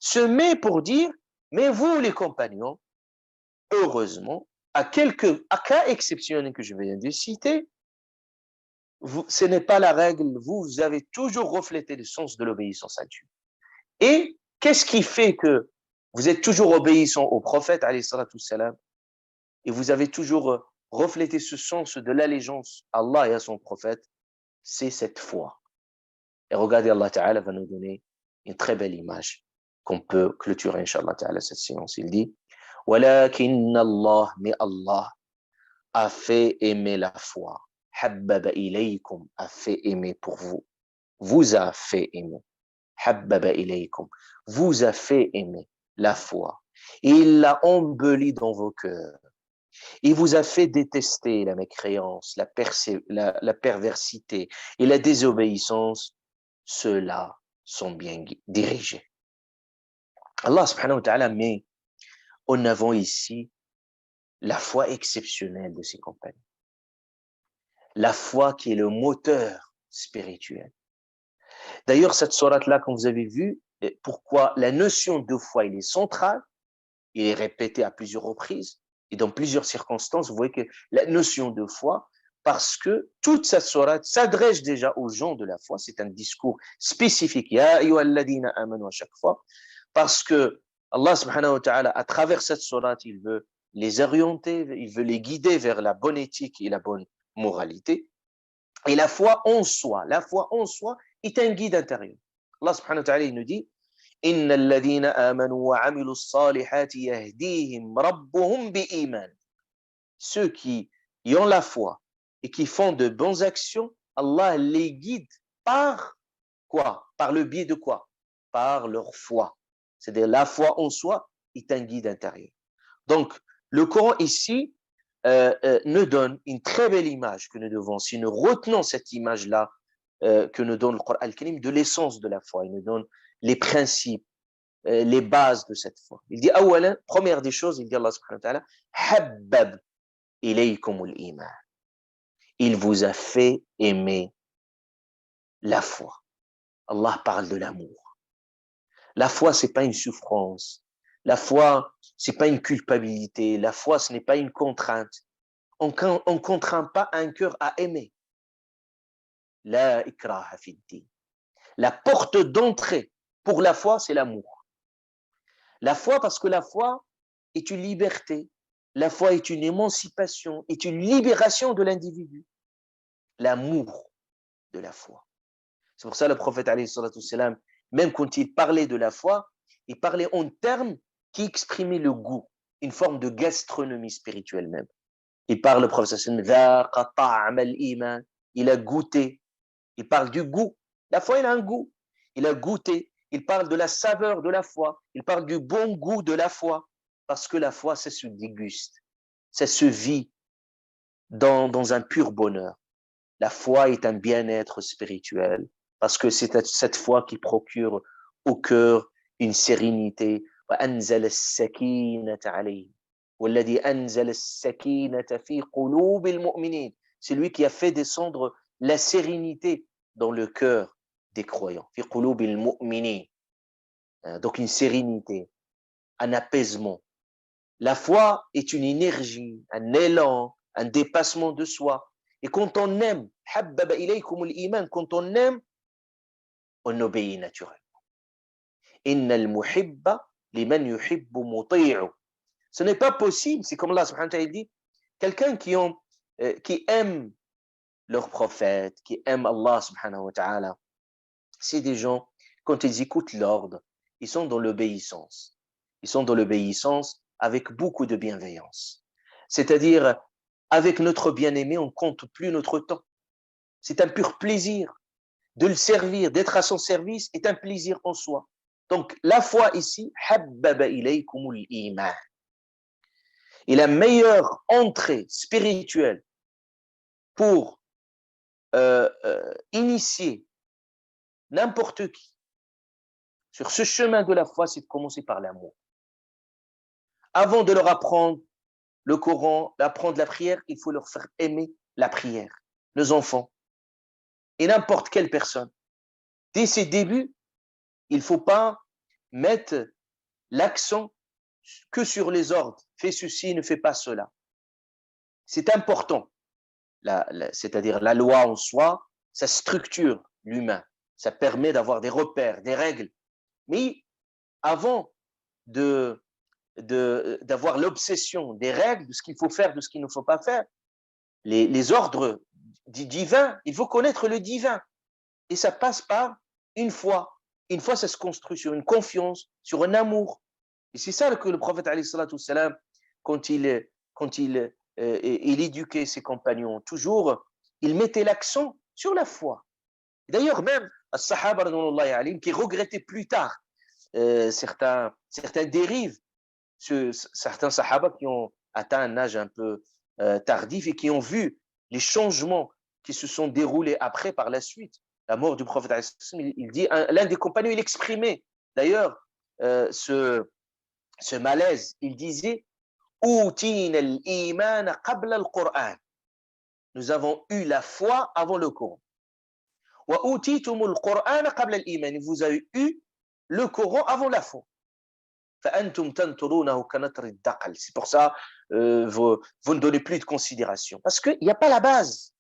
ce mais pour dire, mais vous, les compagnons, heureusement, à cas exceptionnels que je viens de citer, ce n'est pas la règle. Vous avez toujours reflété le sens de l'obéissance à Dieu. Et qu'est-ce qui fait que vous êtes toujours obéissant au prophète, alayhi salatu wassalam, et vous avez toujours reflété ce sens de l'allégeance à Allah et à son prophète? C'est cette foi. Et regardez, Allah Ta'ala va nous donner une très belle image qu'on peut clôturer, Inch'Allah Ta'ala, cette séance. Il dit, وَلَكِنَّ اللَّهَ, mais Allah a fait aimer la foi. حَبَّبَ إِلَيْكُمْ, a fait aimer pour vous. Vous a fait aimer. حَبَّبَ إِلَيْكُمْ, vous a fait aimer la foi. Et il l'a embellie dans vos cœurs. Il vous a fait détester la mécréance, la perversité et la désobéissance. Ceux-là sont bien dirigés. Allah subhanahu wa ta'ala met en avant ici la foi exceptionnelle de ses compagnons. La foi qui est le moteur spirituel. D'ailleurs, cette sourate-là, comme vous avez vu, pourquoi la notion de foi, elle est centrale, il est répété à plusieurs reprises et dans plusieurs circonstances, vous voyez que la notion de foi, parce que toute cette sourate s'adresse déjà aux gens de la foi, c'est un discours spécifique, ya ayyuhalladhina amanu à chaque fois, parce que Allah subhanahu wa ta'ala, à travers cette sourate, il veut les orienter, il veut les guider vers la bonne éthique et la bonne moralité. Et la foi en soi est un guide intérieur. Allah subhanahu wa ta'ala il nous dit إن الذين آمنوا وعملوا الصالحات يهديهم ربهم بإيمان. Ceux qui ont la foi et qui font de bonnes actions, Allah les guide par quoi? Par le biais de quoi? Par leur foi. C'est-à-dire la foi en soi est un guide intérieur. Donc, le Coran ici nous donne une très belle image que nous devons, si nous retenons cette image-là que nous donne le Coran al-Karim de l'essence de la foi, il nous donne les principes, les bases de cette foi. Il dit, première des choses, il dit Allah subhanahu wa ta'ala, Habbab ilaykumul iman. Il vous a fait aimer la foi. Allah parle de l'amour. La foi, c'est pas une souffrance. La foi, c'est pas une culpabilité. La foi, ce n'est pas une contrainte. On ne contraint pas un cœur à aimer. La ikraha fi ddin. La porte d'entrée pour la foi, c'est l'amour. La foi, parce que la foi est une liberté. La foi est une émancipation, est une libération de l'individu. L'amour de la foi. C'est pour ça le prophète, alayhi salatu wassalam, même quand il parlait de la foi, il parlait en termes qui exprimaient le goût, une forme de gastronomie spirituelle même. Il parle, le prophète, il a goûté. Il parle du goût. La foi, il a un goût. Il a goûté. Il parle de la saveur de la foi. Il parle du bon goût de la foi. Parce que la foi, ça se déguste. Ça se vit dans un pur bonheur. La foi est un bien-être spirituel. Parce que c'est cette foi qui procure au cœur une sérénité. وأنزل السكينة عليهم والذي أنزل السكينة في قلوب المؤمنين. C'est lui qui a fait descendre la sérénité dans le cœur des croyants. في قلوب المؤمنين. Donc une sérénité, un apaisement. La foi est une énergie, un élan, un dépassement de soi. Et quand on aime, حبب إليكم الإيمان, quand on aime, on obéit naturellement. إن المحب لمن يحب مطيع. Ce n'est pas possible, c'est comme Allah subhanahu wa ta'ala dit, quelqu'un qui aime leur prophète, qui aime Allah subhanahu wa ta'ala, c'est des gens, quand ils écoutent l'ordre, ils sont dans l'obéissance. Ils sont dans l'obéissance avec beaucoup de bienveillance. C'est-à-dire, avec notre bien-aimé, on ne compte plus notre temps. C'est un pur plaisir. De le servir, d'être à son service, est un plaisir en soi. Donc, la foi ici, habbaba ilaykumul iman. Et la meilleure entrée spirituelle pour initier n'importe qui sur ce chemin de la foi, c'est de commencer par l'amour. Avant de leur apprendre le Coran, d'apprendre la prière, il faut leur faire aimer la prière. Nos enfants et n'importe quelle personne. Dès ses débuts, il ne faut pas mettre l'accent que sur les ordres. Fais ceci, ne fais pas cela. C'est important. C'est-à-dire la loi en soi, ça structure l'humain. Ça permet d'avoir des repères, des règles. Mais avant d'avoir l'obsession des règles, de ce qu'il faut faire, de ce qu'il ne faut pas faire, les ordres divins, il faut connaître le divin. Et ça passe par une foi. Une foi, ça se construit sur une confiance, sur un amour. Et c'est ça que le prophète, alayhi salatu wassalam, quand il éduquait ses compagnons, toujours, il mettait l'accent sur la foi. D'ailleurs, même as-sahaba qui regrettaient plus tard certains dérives, certains sahaba qui ont atteint un âge un peu tardif et qui ont vu les changements qui se sont déroulés après, par la suite. La mort du prophète, il dit, l'un des compagnons, il exprimait d'ailleurs ce malaise. Il disait, nous avons eu la foi avant le Coran. Vous avez eu le Coran avant la foi. C'est pour ça vous ne donnez plus de considération. Parce qu'il n'y a pas la base.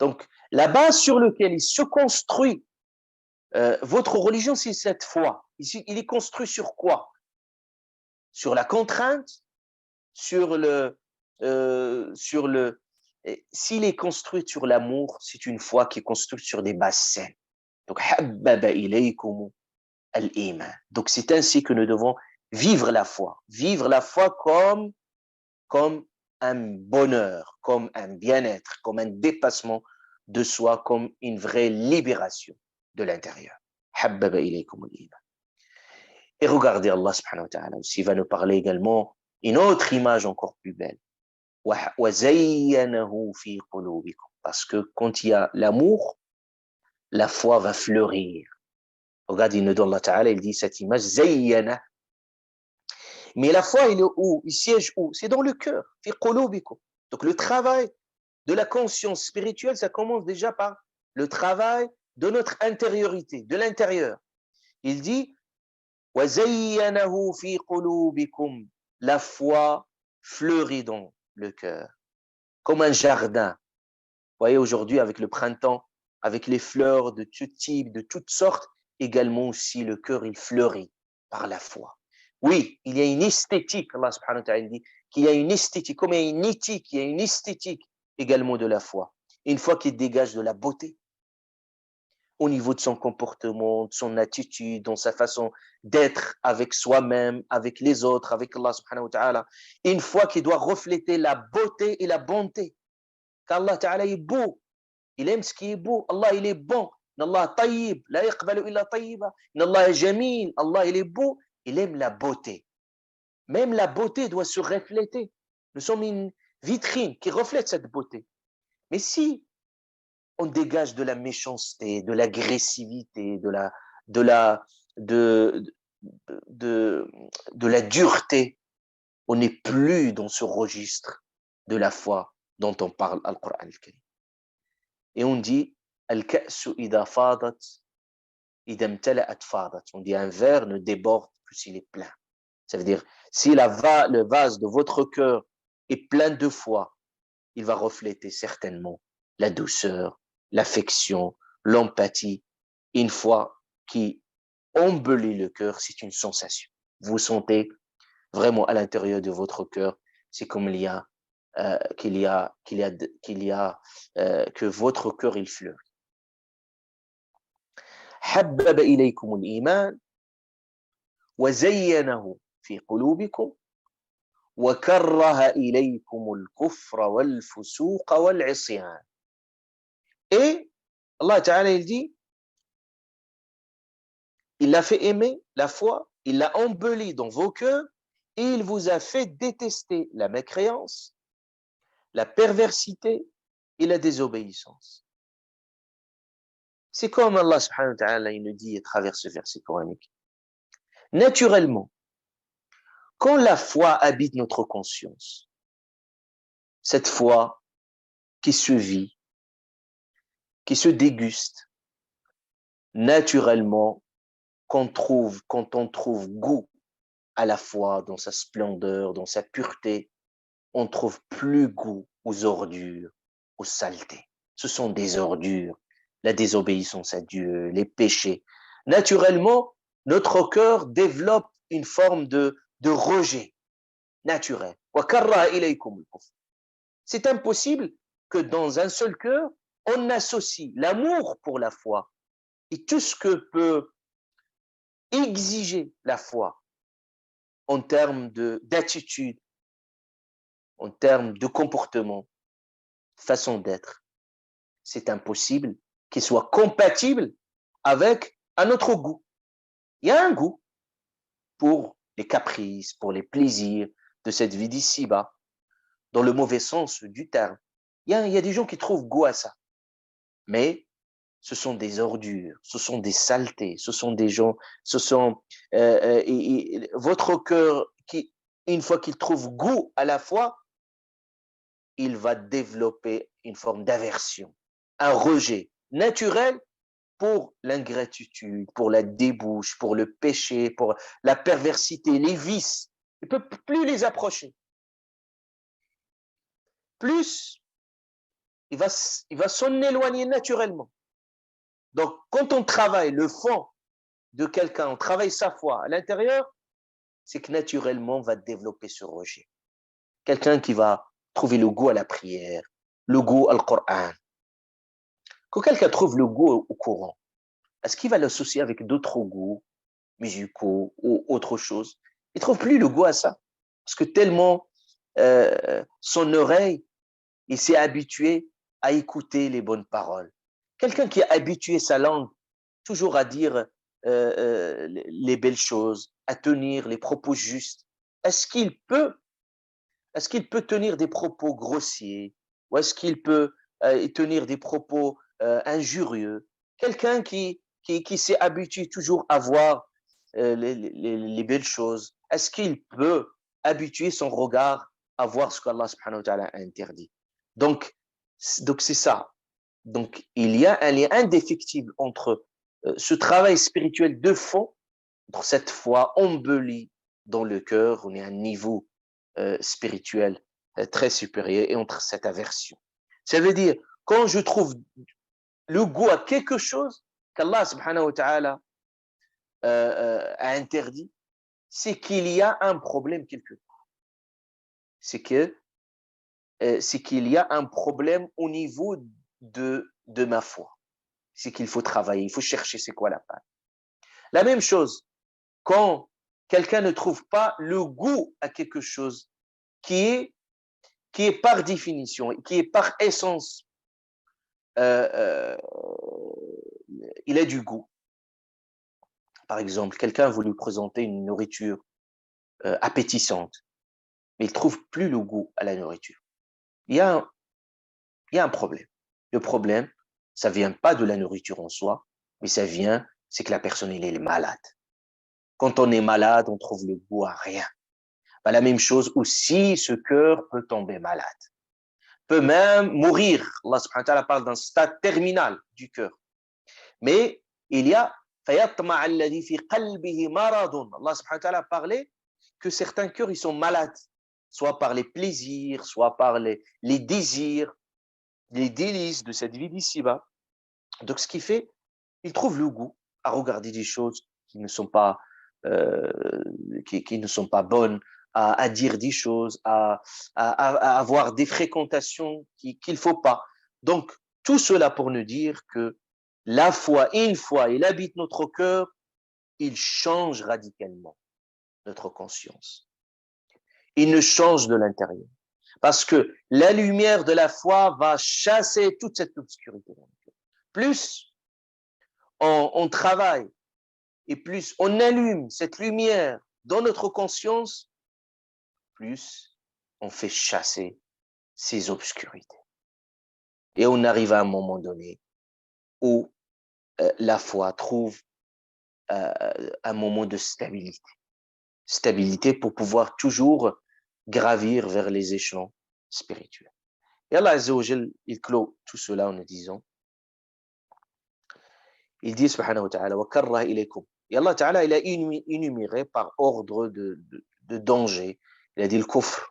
Donc, la base sur laquelle il se construit votre religion, c'est cette foi. Il est construit sur quoi? Sur la contrainte, sur s'il est construit sur l'amour, c'est une foi qui est construite sur des bases saines. Donc, حبب إليكم الإيمان. Donc, c'est ainsi que nous devons vivre la foi. Vivre la foi comme un bonheur, comme un bien-être, comme un dépassement de soi, comme une vraie libération de l'intérieur. حبب إليكم الإيمان. Et regardez, Allah subhanahu wa ta'ala aussi va nous parler également une autre image encore plus belle. وَزَيَّنَهُ فِي قُلُوبِكُمْ. Parce que quand il y a l'amour, la foi va fleurir. Regardez, il nous donne Allah ta'ala, il dit cette image, زَيَّنَهُ. Mais la foi, il est où? Il siège où? C'est dans le cœur. فِي قُلُوبِكُمْ. Donc le travail de la conscience spirituelle, ça commence déjà par le travail de notre intériorité, de l'intérieur. Il dit وَزَيَّنَهُ فِي قُلُوبِكُمْ. La foi fleurit dans le cœur, comme un jardin. Vous voyez, aujourd'hui, avec le printemps, avec les fleurs de tout type, de toutes sortes, également aussi le cœur, il fleurit par la foi. Oui, il y a une esthétique, Allah subhanahu wa ta'ala dit qu'il y a une esthétique, comme il y a une éthique, il y a une esthétique également de la foi. Une foi qui dégage de la beauté au niveau de son comportement, de son attitude, dans sa façon d'être avec soi-même, avec les autres, avec Allah subhanahu wa ta'ala. Une foi qui doit refléter la beauté et la bonté. Car Allah ta'ala est beau. Il aime ce qui est beau. Allah, il est bon. Allah tayyib. La yaqbalu illa tayyiba. Allah est jamil. Allah, il est beau. Il aime la beauté. Même la beauté doit se refléter. Nous sommes une vitrine qui reflète cette beauté. Mais si on dégage de la méchanceté, de l'agressivité, de, de la dureté, on n'est plus dans ce registre de la foi dont on parle Al-Qur'an al-Karim. Et on dit Al-Ka'su idha fadat, idha imtala'at fadat. On dit un verre ne déborde que s'il est plein. Ça veut dire, si le vase de votre cœur est plein de foi, il va refléter certainement la douceur, l'affection, l'empathie. Une foi qui embellit le cœur, c'est une sensation. Vous sentez vraiment à l'intérieur de votre cœur, c'est comme il y a que votre cœur il fleurit. حبب إليكم الإيمان وزينه في قلوبكم وكره إليكم الكفر والفسوق والعصيان. Et Allah Ta'ala il dit, il l'a fait aimer, la foi, il l'a embelli dans vos cœurs et il vous a fait détester la mécréance, la perversité et la désobéissance. C'est comme Allah subhanahu wa ta'ala il nous dit à travers ce verset coranique. Naturellement, quand la foi habite notre conscience, cette foi qui se vit, qui se déguste, naturellement, quand on trouve goût à la foi dans sa splendeur, dans sa pureté, on trouve plus goût aux ordures, aux saletés. Ce sont des ordures, la désobéissance à Dieu, les péchés. Naturellement, notre cœur développe une forme de rejet naturel. C'est impossible que dans un seul cœur, on associe l'amour pour la foi et tout ce que peut exiger la foi en termes d'attitude, en termes de comportement, façon d'être. C'est impossible qu'il soit compatible avec un autre goût. Il y a un goût pour les caprices, pour les plaisirs de cette vie d'ici-bas, dans le mauvais sens du terme. Il y a des gens qui trouvent goût à ça. Mais ce sont des ordures, ce sont des saletés, ce sont des gens, votre cœur, une fois qu'il trouve goût à la foi, il va développer une forme d'aversion, un rejet naturel pour l'ingratitude, pour la débauche, pour le péché, pour la perversité, les vices. Il ne peut plus les approcher. Plus, il va s'en éloigner naturellement. Donc, quand on travaille le fond de quelqu'un, on travaille sa foi à l'intérieur, c'est que naturellement, on va développer ce rejet. Quelqu'un qui va trouver le goût à la prière, le goût au Coran, quand quelqu'un trouve le goût au Coran, est-ce qu'il va l'associer avec d'autres goûts musicaux ou autre chose? Il ne trouve plus le goût à ça. Parce que tellement son oreille, il s'est habitué à écouter les bonnes paroles. Quelqu'un qui a habitué sa langue toujours à dire les belles choses, à tenir les propos justes, est-ce qu'il peut, est-ce qu'il peut tenir des propos grossiers ou est-ce qu'il peut tenir des propos injurieux? Quelqu'un qui s'est habitué toujours à voir les belles choses, est-ce qu'il peut habituer son regard à voir ce qu'Allah subhanahu wa ta'ala a interdit? Donc, donc c'est ça. Donc, il y a un lien indéfectible entre ce travail spirituel de fond, entre cette foi embellie dans le cœur, on est à un niveau spirituel très supérieur, et entre cette aversion. Ça veut dire, quand je trouve le goût à quelque chose qu'Allah subhanahu wa ta'ala a interdit, c'est qu'il y a un problème quelque part. C'est qu'il y a un problème au niveau de ma foi. C'est qu'il faut travailler, il faut chercher c'est quoi la panne. La même chose, quand quelqu'un ne trouve pas le goût à quelque chose qui est par définition, qui est par essence, euh, euh, il a du goût. Par exemple, quelqu'un veut lui présenter une nourriture appétissante, mais il ne trouve plus le goût à la nourriture. Il y a un, il y a un problème. Le problème, ça vient pas de la nourriture en soi, mais ça vient, c'est que la personne, elle est malade. Quand on est malade, on trouve le goût à rien. Ben, la même chose aussi, ce cœur peut tomber malade, peut même mourir. Allah subhanahu wa ta'ala parle d'un stade terminal du cœur. Mais il y a Allah subhanahu wa ta'ala a parlé que certains cœurs, ils sont malades, soit par les plaisirs, soit par les désirs, les délices de cette vie d'ici-bas. Donc, ce qui fait, ils trouvent le goût à regarder des choses qui ne sont pas, euh, qui ne sont pas bonnes, à dire des choses, à avoir des fréquentations qu'il ne faut pas. Donc, tout cela pour nous dire que la foi, une fois il habite notre cœur, il change radicalement notre conscience. Il ne change de l'intérieur. Parce que la lumière de la foi va chasser toute cette obscurité. Plus on travaille et plus on allume cette lumière dans notre conscience, plus on fait chasser ces obscurités. Et on arrive à un moment donné où la foi trouve un moment de stabilité. Stabilité pour pouvoir toujours gravir vers les échelons spirituels. Et Allah Azza wa Jal, il clôt tout cela en nous disant, il dit subhanahu wa ta'ala, wa karra ilaykum. Et Allah Ta'ala, il a énuméré par ordre de danger. Il a dit le kufr,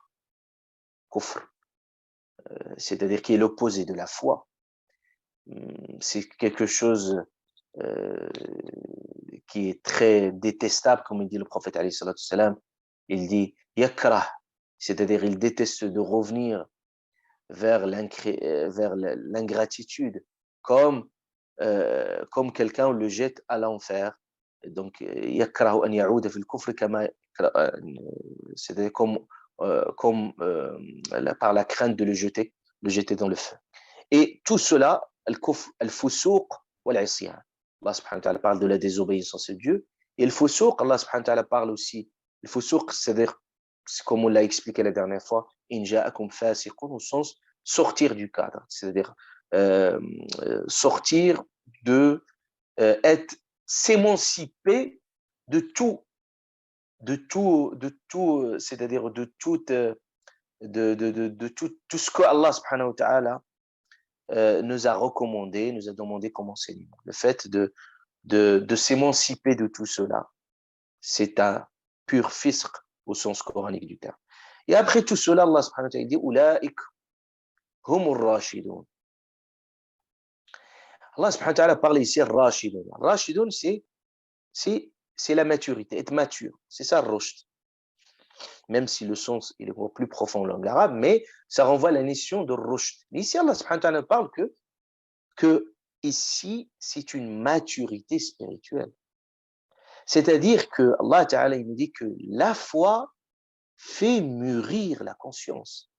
c'est-à-dire qui est l'opposé de la foi. C'est quelque chose qui est très détestable, comme il dit le prophète alayhi salatu salam. Il dit yakrah, c'est-à-dire il déteste de revenir vers l'ingratitude, comme quelqu'un le jette à l'enfer. Donc yakrah an ya'uda fil kufr kama, c'est-à-dire par la crainte de le jeter dans le feu. Et tout cela, al-fusuq wal-isyan. Allah subhanahu wa ta'ala parle de la désobéissance à Dieu. Et le fusuq, Allah subhanahu wa ta'ala parle aussi, le fusuq, c'est-à-dire, comme on l'a expliqué la dernière fois, in ja'akum fasiqun, au sens sortir du cadre, c'est-à-dire sortir être, s'émanciper de tout, c'est-à-dire de tout ce que Allah subhanahu wa ta'ala nous a recommandé, nous a demandé comme enseignement. Le fait de s'émanciper de tout cela, c'est un pur fisq au sens coranique du terme. Et après tout cela, Allah subhanahu wa ta'ala dit Ulaik humur rashidun. Allah subhanahu wa ta'ala parle ici rashidun. Rashidun, c'est la maturité, être mature. C'est ça, rushd. même si le sens il est plus profond en langue arabe, mais ça renvoie à la notion de rushd. Ici, Allah subhanahu wa ta'ala parle que ici, c'est une maturité spirituelle. C'est-à-dire que Allah ta'ala, il nous dit que la foi fait mûrir la conscience.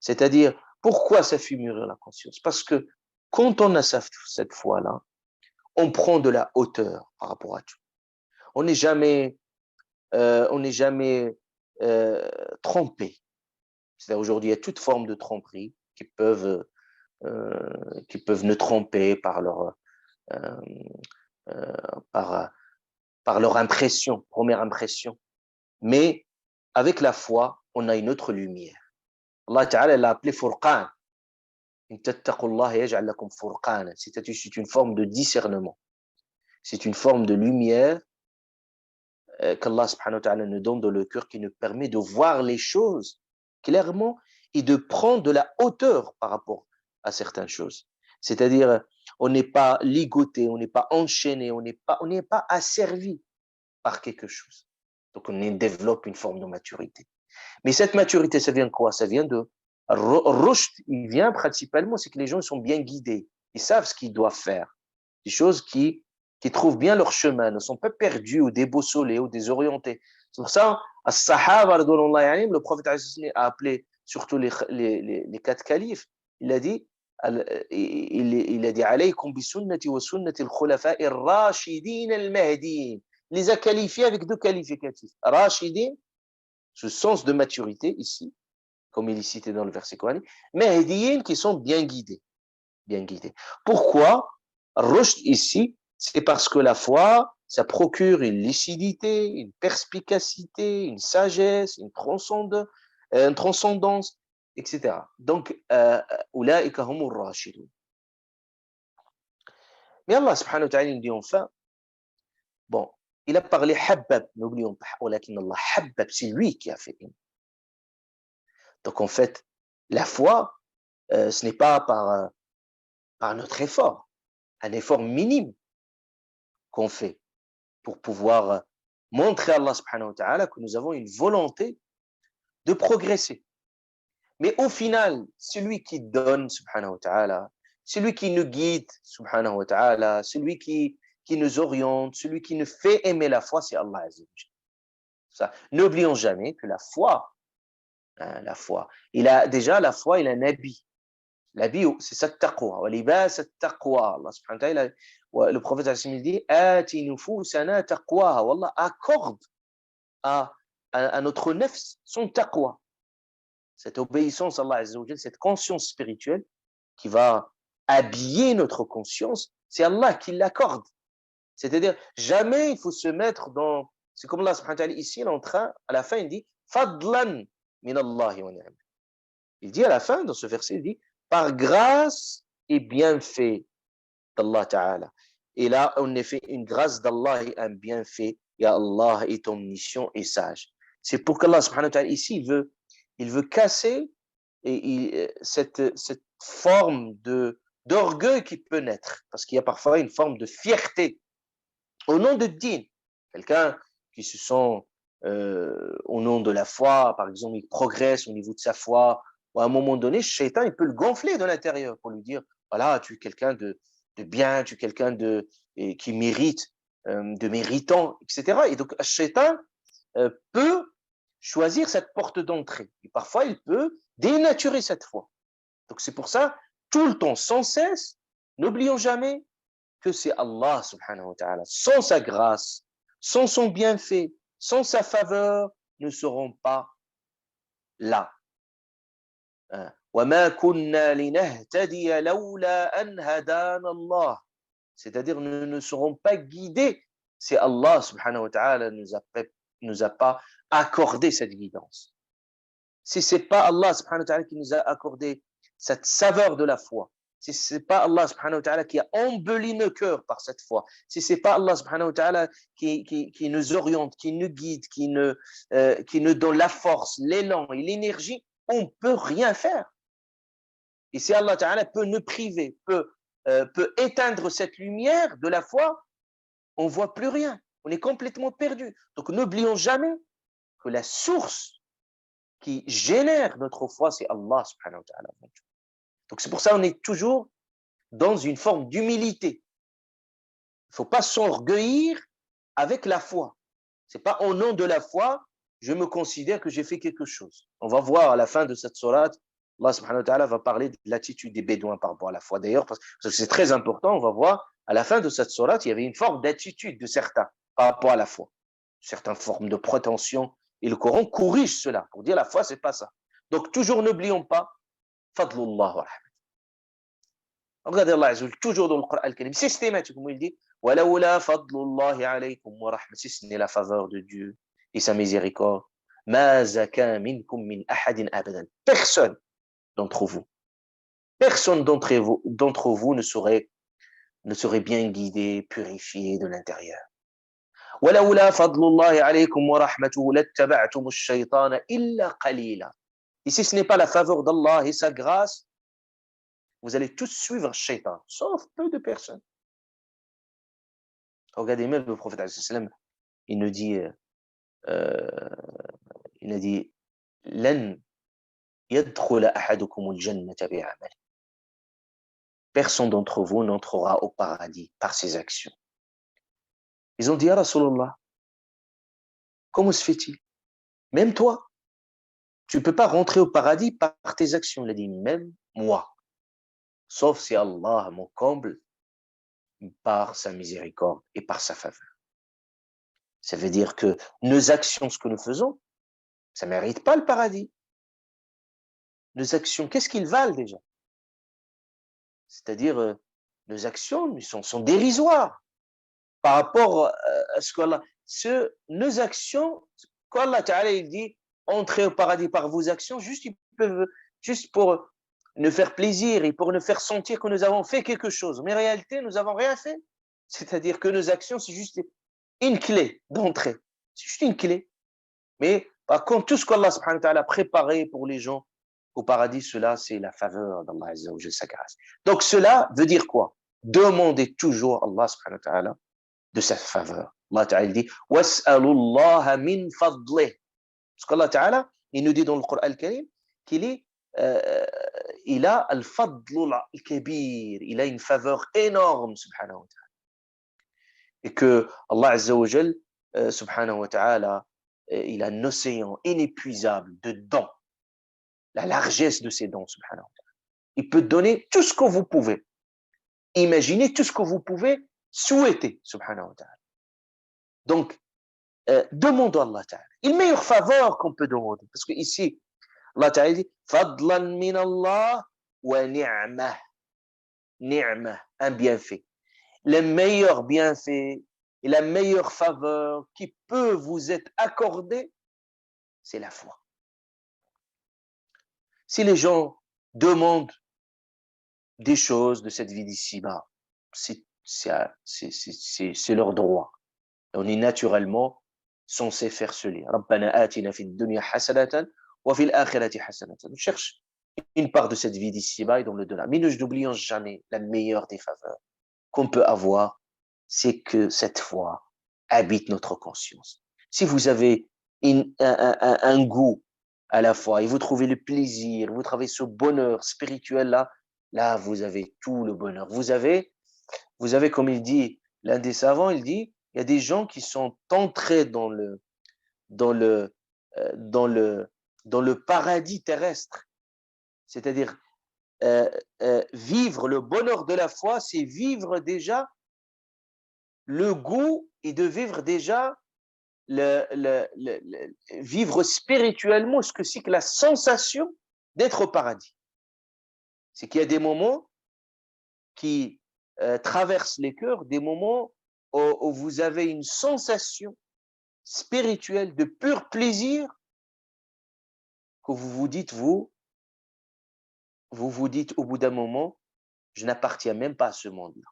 C'est-à-dire, pourquoi ça fait mûrir la conscience? Parce que quand on a cette foi-là, on prend de la hauteur par rapport à tout. On n'est jamais, trompé. C'est-à-dire aujourd'hui, il y a toute forme de tromperie qui peuvent nous tromper euh, euh, par, par leur impression, première impression. Mais avec la foi, on a une autre lumière. Allah Ta'ala l'a appelé Furqan. C'est-à-dire c'est une forme de discernement. C'est une forme de lumière qu'Allah subhanahu wa ta'ala nous donne dans le cœur qui nous permet de voir les choses clairement et de prendre de la hauteur par rapport à certaines choses. C'est-à-dire, on n'est pas ligoté, on n'est pas enchaîné, on n'est pas asservi par quelque chose. Donc, on développe une forme de maturité. Mais cette maturité, ça vient de quoi? Ça vient de rushd. Il vient principalement, c'est que les gens sont bien guidés. Ils savent ce qu'ils doivent faire. Des choses qui trouvent bien leur chemin, ne sont pas perdus ou déboussolés ou désorientés. C'est pour ça, as-sahaba, le prophète a appelé surtout les quatre califes. Il a dit, il a dit, alaykum bi sunnati wa sunnati al-khulafa'i ar-rashidin al-mahdiyyin. Il les a qualifiés avec deux qualificatifs. Rashidin, ce sens de maturité ici, comme il est cité dans le verset coranique, Mahdiyin qui sont bien guidés. Bien guidés. Pourquoi rushd ici? C'est parce que la foi, ça procure une lucidité, une perspicacité, une sagesse, une transcendance, etc. Donc, ulaika humur rashidun. Mais Allah subhanahu wa ta'ala dit enfin, bon, il a parlé habbab, n'oublions pas, walakin Allah habbab, c'est lui qui a fait. Donc en fait, la foi, ce n'est pas par notre effort, un effort minime qu'on fait pour pouvoir montrer à Allah subhanahu wa ta'ala que nous avons une volonté de progresser. Mais au final, celui qui donne subhanahu wa ta'ala, celui qui nous guide subhanahu wa ta'ala, celui qui nous oriente, celui qui nous fait aimer la foi, c'est Allah azza wa jalla. N'oublions jamais que la foi, la foi, la foi, il a un habit. L'habit, c'est ça taqwa. Wa libas taqwa. Allah subhanahu wa ta'ala, le prophète il dit, ati nufusana taqwaha. Wallah accorde à notre nefs son taqwa. Cette obéissance à Allah azza wa jalla, cette conscience spirituelle qui va habiller notre conscience, c'est Allah qui l'accorde. C'est-à-dire, jamais il faut se mettre dans, c'est comme Allah subhanahu wa ta'ala ici, il est en train, à la fin, il dit, fadlan min Allahi wa ni'am. Il dit à la fin, dans ce verset, il dit, par grâce et bienfait d'Allah Ta'ala. Et là, en effet, une grâce d'Allah et un bienfait, et Allah est omniscient et sage. C'est pour qu'Allah, subhanahu wa ta'ala, ici, il veut casser cette forme d'orgueil qui peut naître. Parce qu'il y a parfois une forme de fierté. Au nom de din, quelqu'un qui se sent au nom de la foi, par exemple, il progresse au niveau de sa foi, ou à un moment donné, Shaitan, il peut le gonfler de l'intérieur pour lui dire, voilà, tu es quelqu'un de bien, tu es quelqu'un qui mérite, de méritant, etc. Et donc, Shaitan peut choisir cette porte d'entrée. Et parfois, il peut dénaturer cette foi. Donc, c'est pour ça, tout le temps, sans cesse, n'oublions jamais que c'est Allah, subhanahu wa ta'ala. Sans sa grâce, sans son bienfait, sans sa faveur, ne serons pas là. وَمَا كُنَّا لِنَهْتَدِيَ لَوْلَا أَنْ هَدَانَ اللَّهُ. C'est-à-dire, nous ne serons pas guidés si Allah, subhanahu wa ta'ala, nous a pas accordé cette guidance. Si c'est pas Allah, subhanahu wa ta'ala, qui nous a accordé cette saveur de la foi, si c'est pas Allah subhanahu wa ta'ala qui a embelli nos cœurs par cette foi, si c'est pas Allah subhanahu wa ta'ala qui nous oriente, qui nous guide, qui nous donne la force, l'élan et l'énergie, on peut rien faire. Et si Allah ta'ala peut nous priver, peut éteindre cette lumière de la foi, on voit plus rien. On est complètement perdu. Donc n'oublions jamais que la source qui génère notre foi, c'est Allah subhanahu wa ta'ala. Donc c'est pour ça qu'on est toujours dans une forme d'humilité. Il ne faut pas s'orgueillir avec la foi. Ce n'est pas au nom de la foi, je me considère que j'ai fait quelque chose. On va voir à la fin de cette sourate, Allah subhanahu wa ta'ala va parler de l'attitude des Bédouins par rapport à la foi. D'ailleurs, parce que c'est très important, on va voir à la fin de cette sourate, il y avait une forme d'attitude de certains par rapport à la foi. Certaines formes de prétention. Et le Coran corrige cela pour dire la foi, c'est pas ça. Donc, toujours n'oublions pas, Fadlullah wa rahmat. Regardez Allah Azza wa Jalla, toujours dans le Coran al-Karim, systématiquement, il dit, Walawla fadlullahi alaykum wa rahmat. Si ce n'est la faveur de Dieu et sa miséricorde, ma zaka minkum min ahadin abadan. Personne d'entre vous ne serait bien guidé, purifié de l'intérieur. ولولا فضل الله عليكم ورحمته لاتبعتم الشيطان إلا قليلا. Et si ce n'est pas la faveur d'Allah et sa grâce, vous allez tous suivre le shaitan, sauf peu de personnes. Regardez même le prophète il nous dit لن يدخل أحدكم الجنة بعمله. Personne d'entre vous n'entrera au paradis par ses actions. Ils ont dit, à Rasulallah, comment se fait-il? Même toi, tu ne peux pas rentrer au paradis par tes actions. Il a dit, même moi, sauf si Allah m'en comble par sa miséricorde et par sa faveur. Ça veut dire que nos actions, ce que nous faisons, ça ne mérite pas le paradis. Nos actions, qu'est-ce qu'ils valent déjà? C'est-à-dire, nos actions sont dérisoires par rapport à ce qu'Allah... Nos actions, qu'Allah Ta'ala, il dit, entrez au paradis par vos actions, juste pour nous faire plaisir et pour nous faire sentir que nous avons fait quelque chose. Mais en réalité, nous n'avons rien fait. C'est-à-dire que nos actions, c'est juste une clé d'entrée. C'est juste une clé. Mais par contre, tout ce qu'Allah subhanahu wa ta'ala a préparé pour les gens au paradis, cela, c'est la faveur d'Allah Azza wa Jalla, sa grâce. Donc cela veut dire quoi? Demandez toujours à Allah subhanahu wa ta'ala de sa faveur. Allah Ta'ala dit « Was'alullaha min fadlih » Parce qu'Allah Ta'ala, il nous dit dans le Coran al-Karim qu'il il a al-fadl al-kabir, il a une faveur énorme, subhanahu wa ta'ala. Et que Allah Azza wa Jal, subhanahu wa ta'ala, il a un océan inépuisable de dons, la largesse de ses dons, subhanahu wa ta'ala. Il peut donner tout ce que vous pouvez. Imaginez tout ce que vous pouvez souhaiter, subhanahu wa ta'ala. Donc, demandons à Allah Ta'ala. Une meilleure faveur qu'on peut demander. Parce que ici, Allah Ta'ala dit Fadlan min Allah wa ni'mah. Ni'mah, un bienfait. Le meilleur bienfait et la meilleure faveur qui peut vous être accordée, c'est la foi. Si les gens demandent des choses de cette vie d'ici-bas, c'est leur droit. On est naturellement censé faire cela. Rabbana atina fid dunya hasanatan wa fil akhirati hasanatan. On cherche une part de cette vie d'ici-bas et dans le delà. Mais n'oublions jamais la meilleure des faveurs qu'on peut avoir, c'est que cette foi habite notre conscience. Si vous avez un goût à la foi et vous trouvez le plaisir, vous trouvez ce bonheur spirituel là vous avez tout le bonheur. Vous avez, comme il dit, l'un des savants, il dit, il y a des gens qui sont entrés dans le paradis terrestre. C'est-à-dire, vivre le bonheur de la foi, c'est vivre déjà le goût et de vivre déjà vivre spirituellement ce que c'est que la sensation d'être au paradis. C'est qu'il y a des moments qui traversent les cœurs, des moments où vous avez une sensation spirituelle de pur plaisir que vous vous dites au bout d'un moment, je n'appartiens même pas à ce monde-là.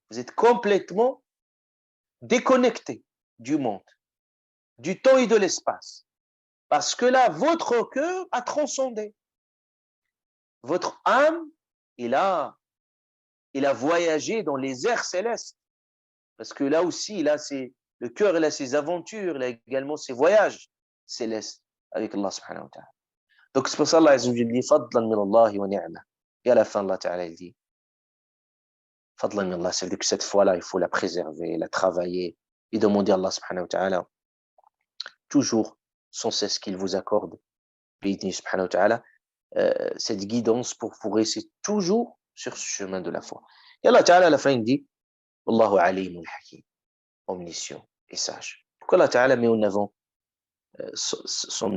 Vous êtes complètement déconnecté du monde, du temps et de l'espace. Parce que là, votre cœur a transcendé. Votre âme, il a voyagé dans les airs célestes. Parce que là aussi, le cœur, il a ses aventures, il a également ses voyages. céleste avec Allah subhanahu wa ta'ala. Donc c'est pour ça Allah Azza wa Jalla dit fadlan min Allah wa ni'ma. Et à la fin Allah ta'ala il dit fadlan min Allah, ça veut dire que cette foi-là il faut la préserver, la travailler et demander à Allah subhanahu wa ta'ala toujours sans cesse qu'il vous accorde subhanahu wa ta'ala cette guidance pour rester toujours sur ce chemin de la foi. Et Allah ta'ala à la fin il dit Wallahu alimul hakim, omniscient et sage. Donc Allah ta'ala met en avant son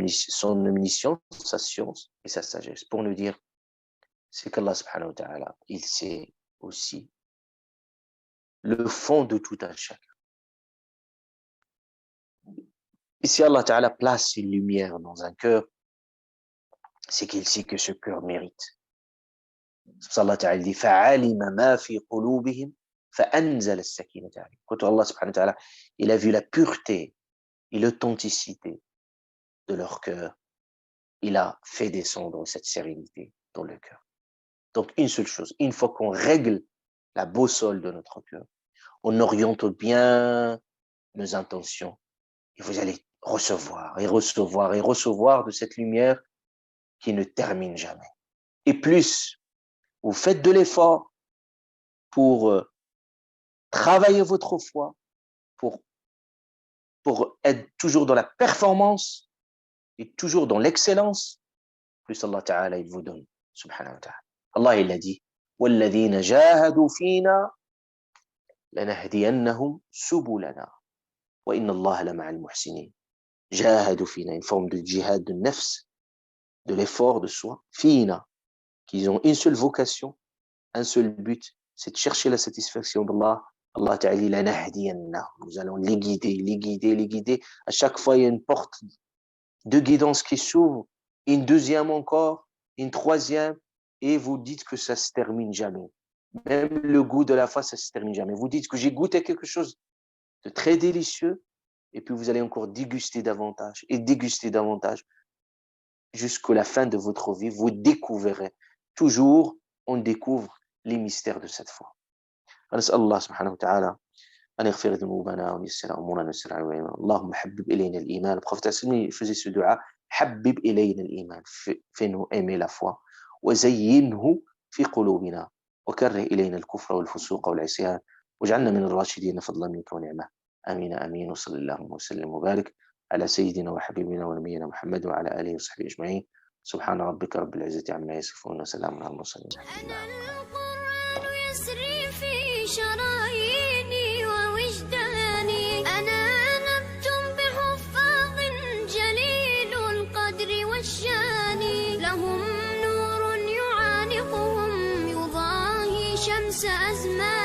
omniscience, sa science et sa sagesse pour nous dire c'est qu'Allah subhanahu wa ta'ala il sait aussi le fond de tout un chacun. Et si Allah ta'ala place une lumière dans un cœur, c'est qu'il sait que ce cœur mérite. C'est pour ça Allah ta'ala dit fa'alima ma fi qulubihim fa'anzala as-sakinata alayhim. Quand Allah subhanahu wa ta'ala il a vu la pureté et l'authenticité de leur cœur, il a fait descendre cette sérénité dans le cœur. Donc une seule chose, une fois qu'on règle la boussole de notre cœur, on oriente bien nos intentions et vous allez recevoir et recevoir et recevoir de cette lumière qui ne termine jamais. Et plus vous faites de l'effort pour travailler votre foi, pour être toujours dans la performance et toujours dans l'excellence, plus Allah Ta'ala il vous donne, subhanahu wa ta'ala. Allah il a dit وَالَّذِينَ جَاهَدُوا فِينَا لَنَهْدِيَنَّهُمْ سُبُلَنَا وَإِنَّ اللَّهَ لَمَعَ الْمُحْسِنِينَ. جاهدوا فينا, une forme de djihad de nafs, de l'effort de soi, fina, qu'ils ont une seule vocation, un seul but, c'est de chercher la satisfaction d'Allah. Allah Ta'ala dit لَنَهْدِيَنَّهُمْ, nous allons les guider, les guider, les guider. À chaque fois il y a une porte de guidance qui s'ouvre, une deuxième encore, une troisième, et vous dites que ça se termine jamais. Même le goût de la foi, ça se termine jamais. Vous dites que j'ai goûté quelque chose de très délicieux, et puis vous allez encore déguster davantage, et déguster davantage, jusqu'à la fin de votre vie, vous découvrirez. Toujours, on découvre les mystères de cette foi. Allah subhanahu wa ta'ala أن يغفر ذنوبنا ويسر أمورنا ويسر عوائنا. اللهم حبب إلينا الإيمان. Le prophète il faisait ce dua, حبب إلينا الإيمان, fais-nous aimer la foi, وزينه في قلوبنا وكره إلينا الكفر والفسوق والعصيان واجعلنا من الراشدين فضلا منك ونعمة. آمين آمين. وصلى الله وسلم وبارك على سيدنا وحبيبنا ونبينا محمد وعلى آله وصحبه أجمعين. سبحان ربك رب العزة عما يصفون وسلام على المرسلين. القرآن يسري في شراييني ووجداني، أنا نبت بحفاظ جليل القدر والشان، لهم نور يعانقهم يضاهي شمس أزمان.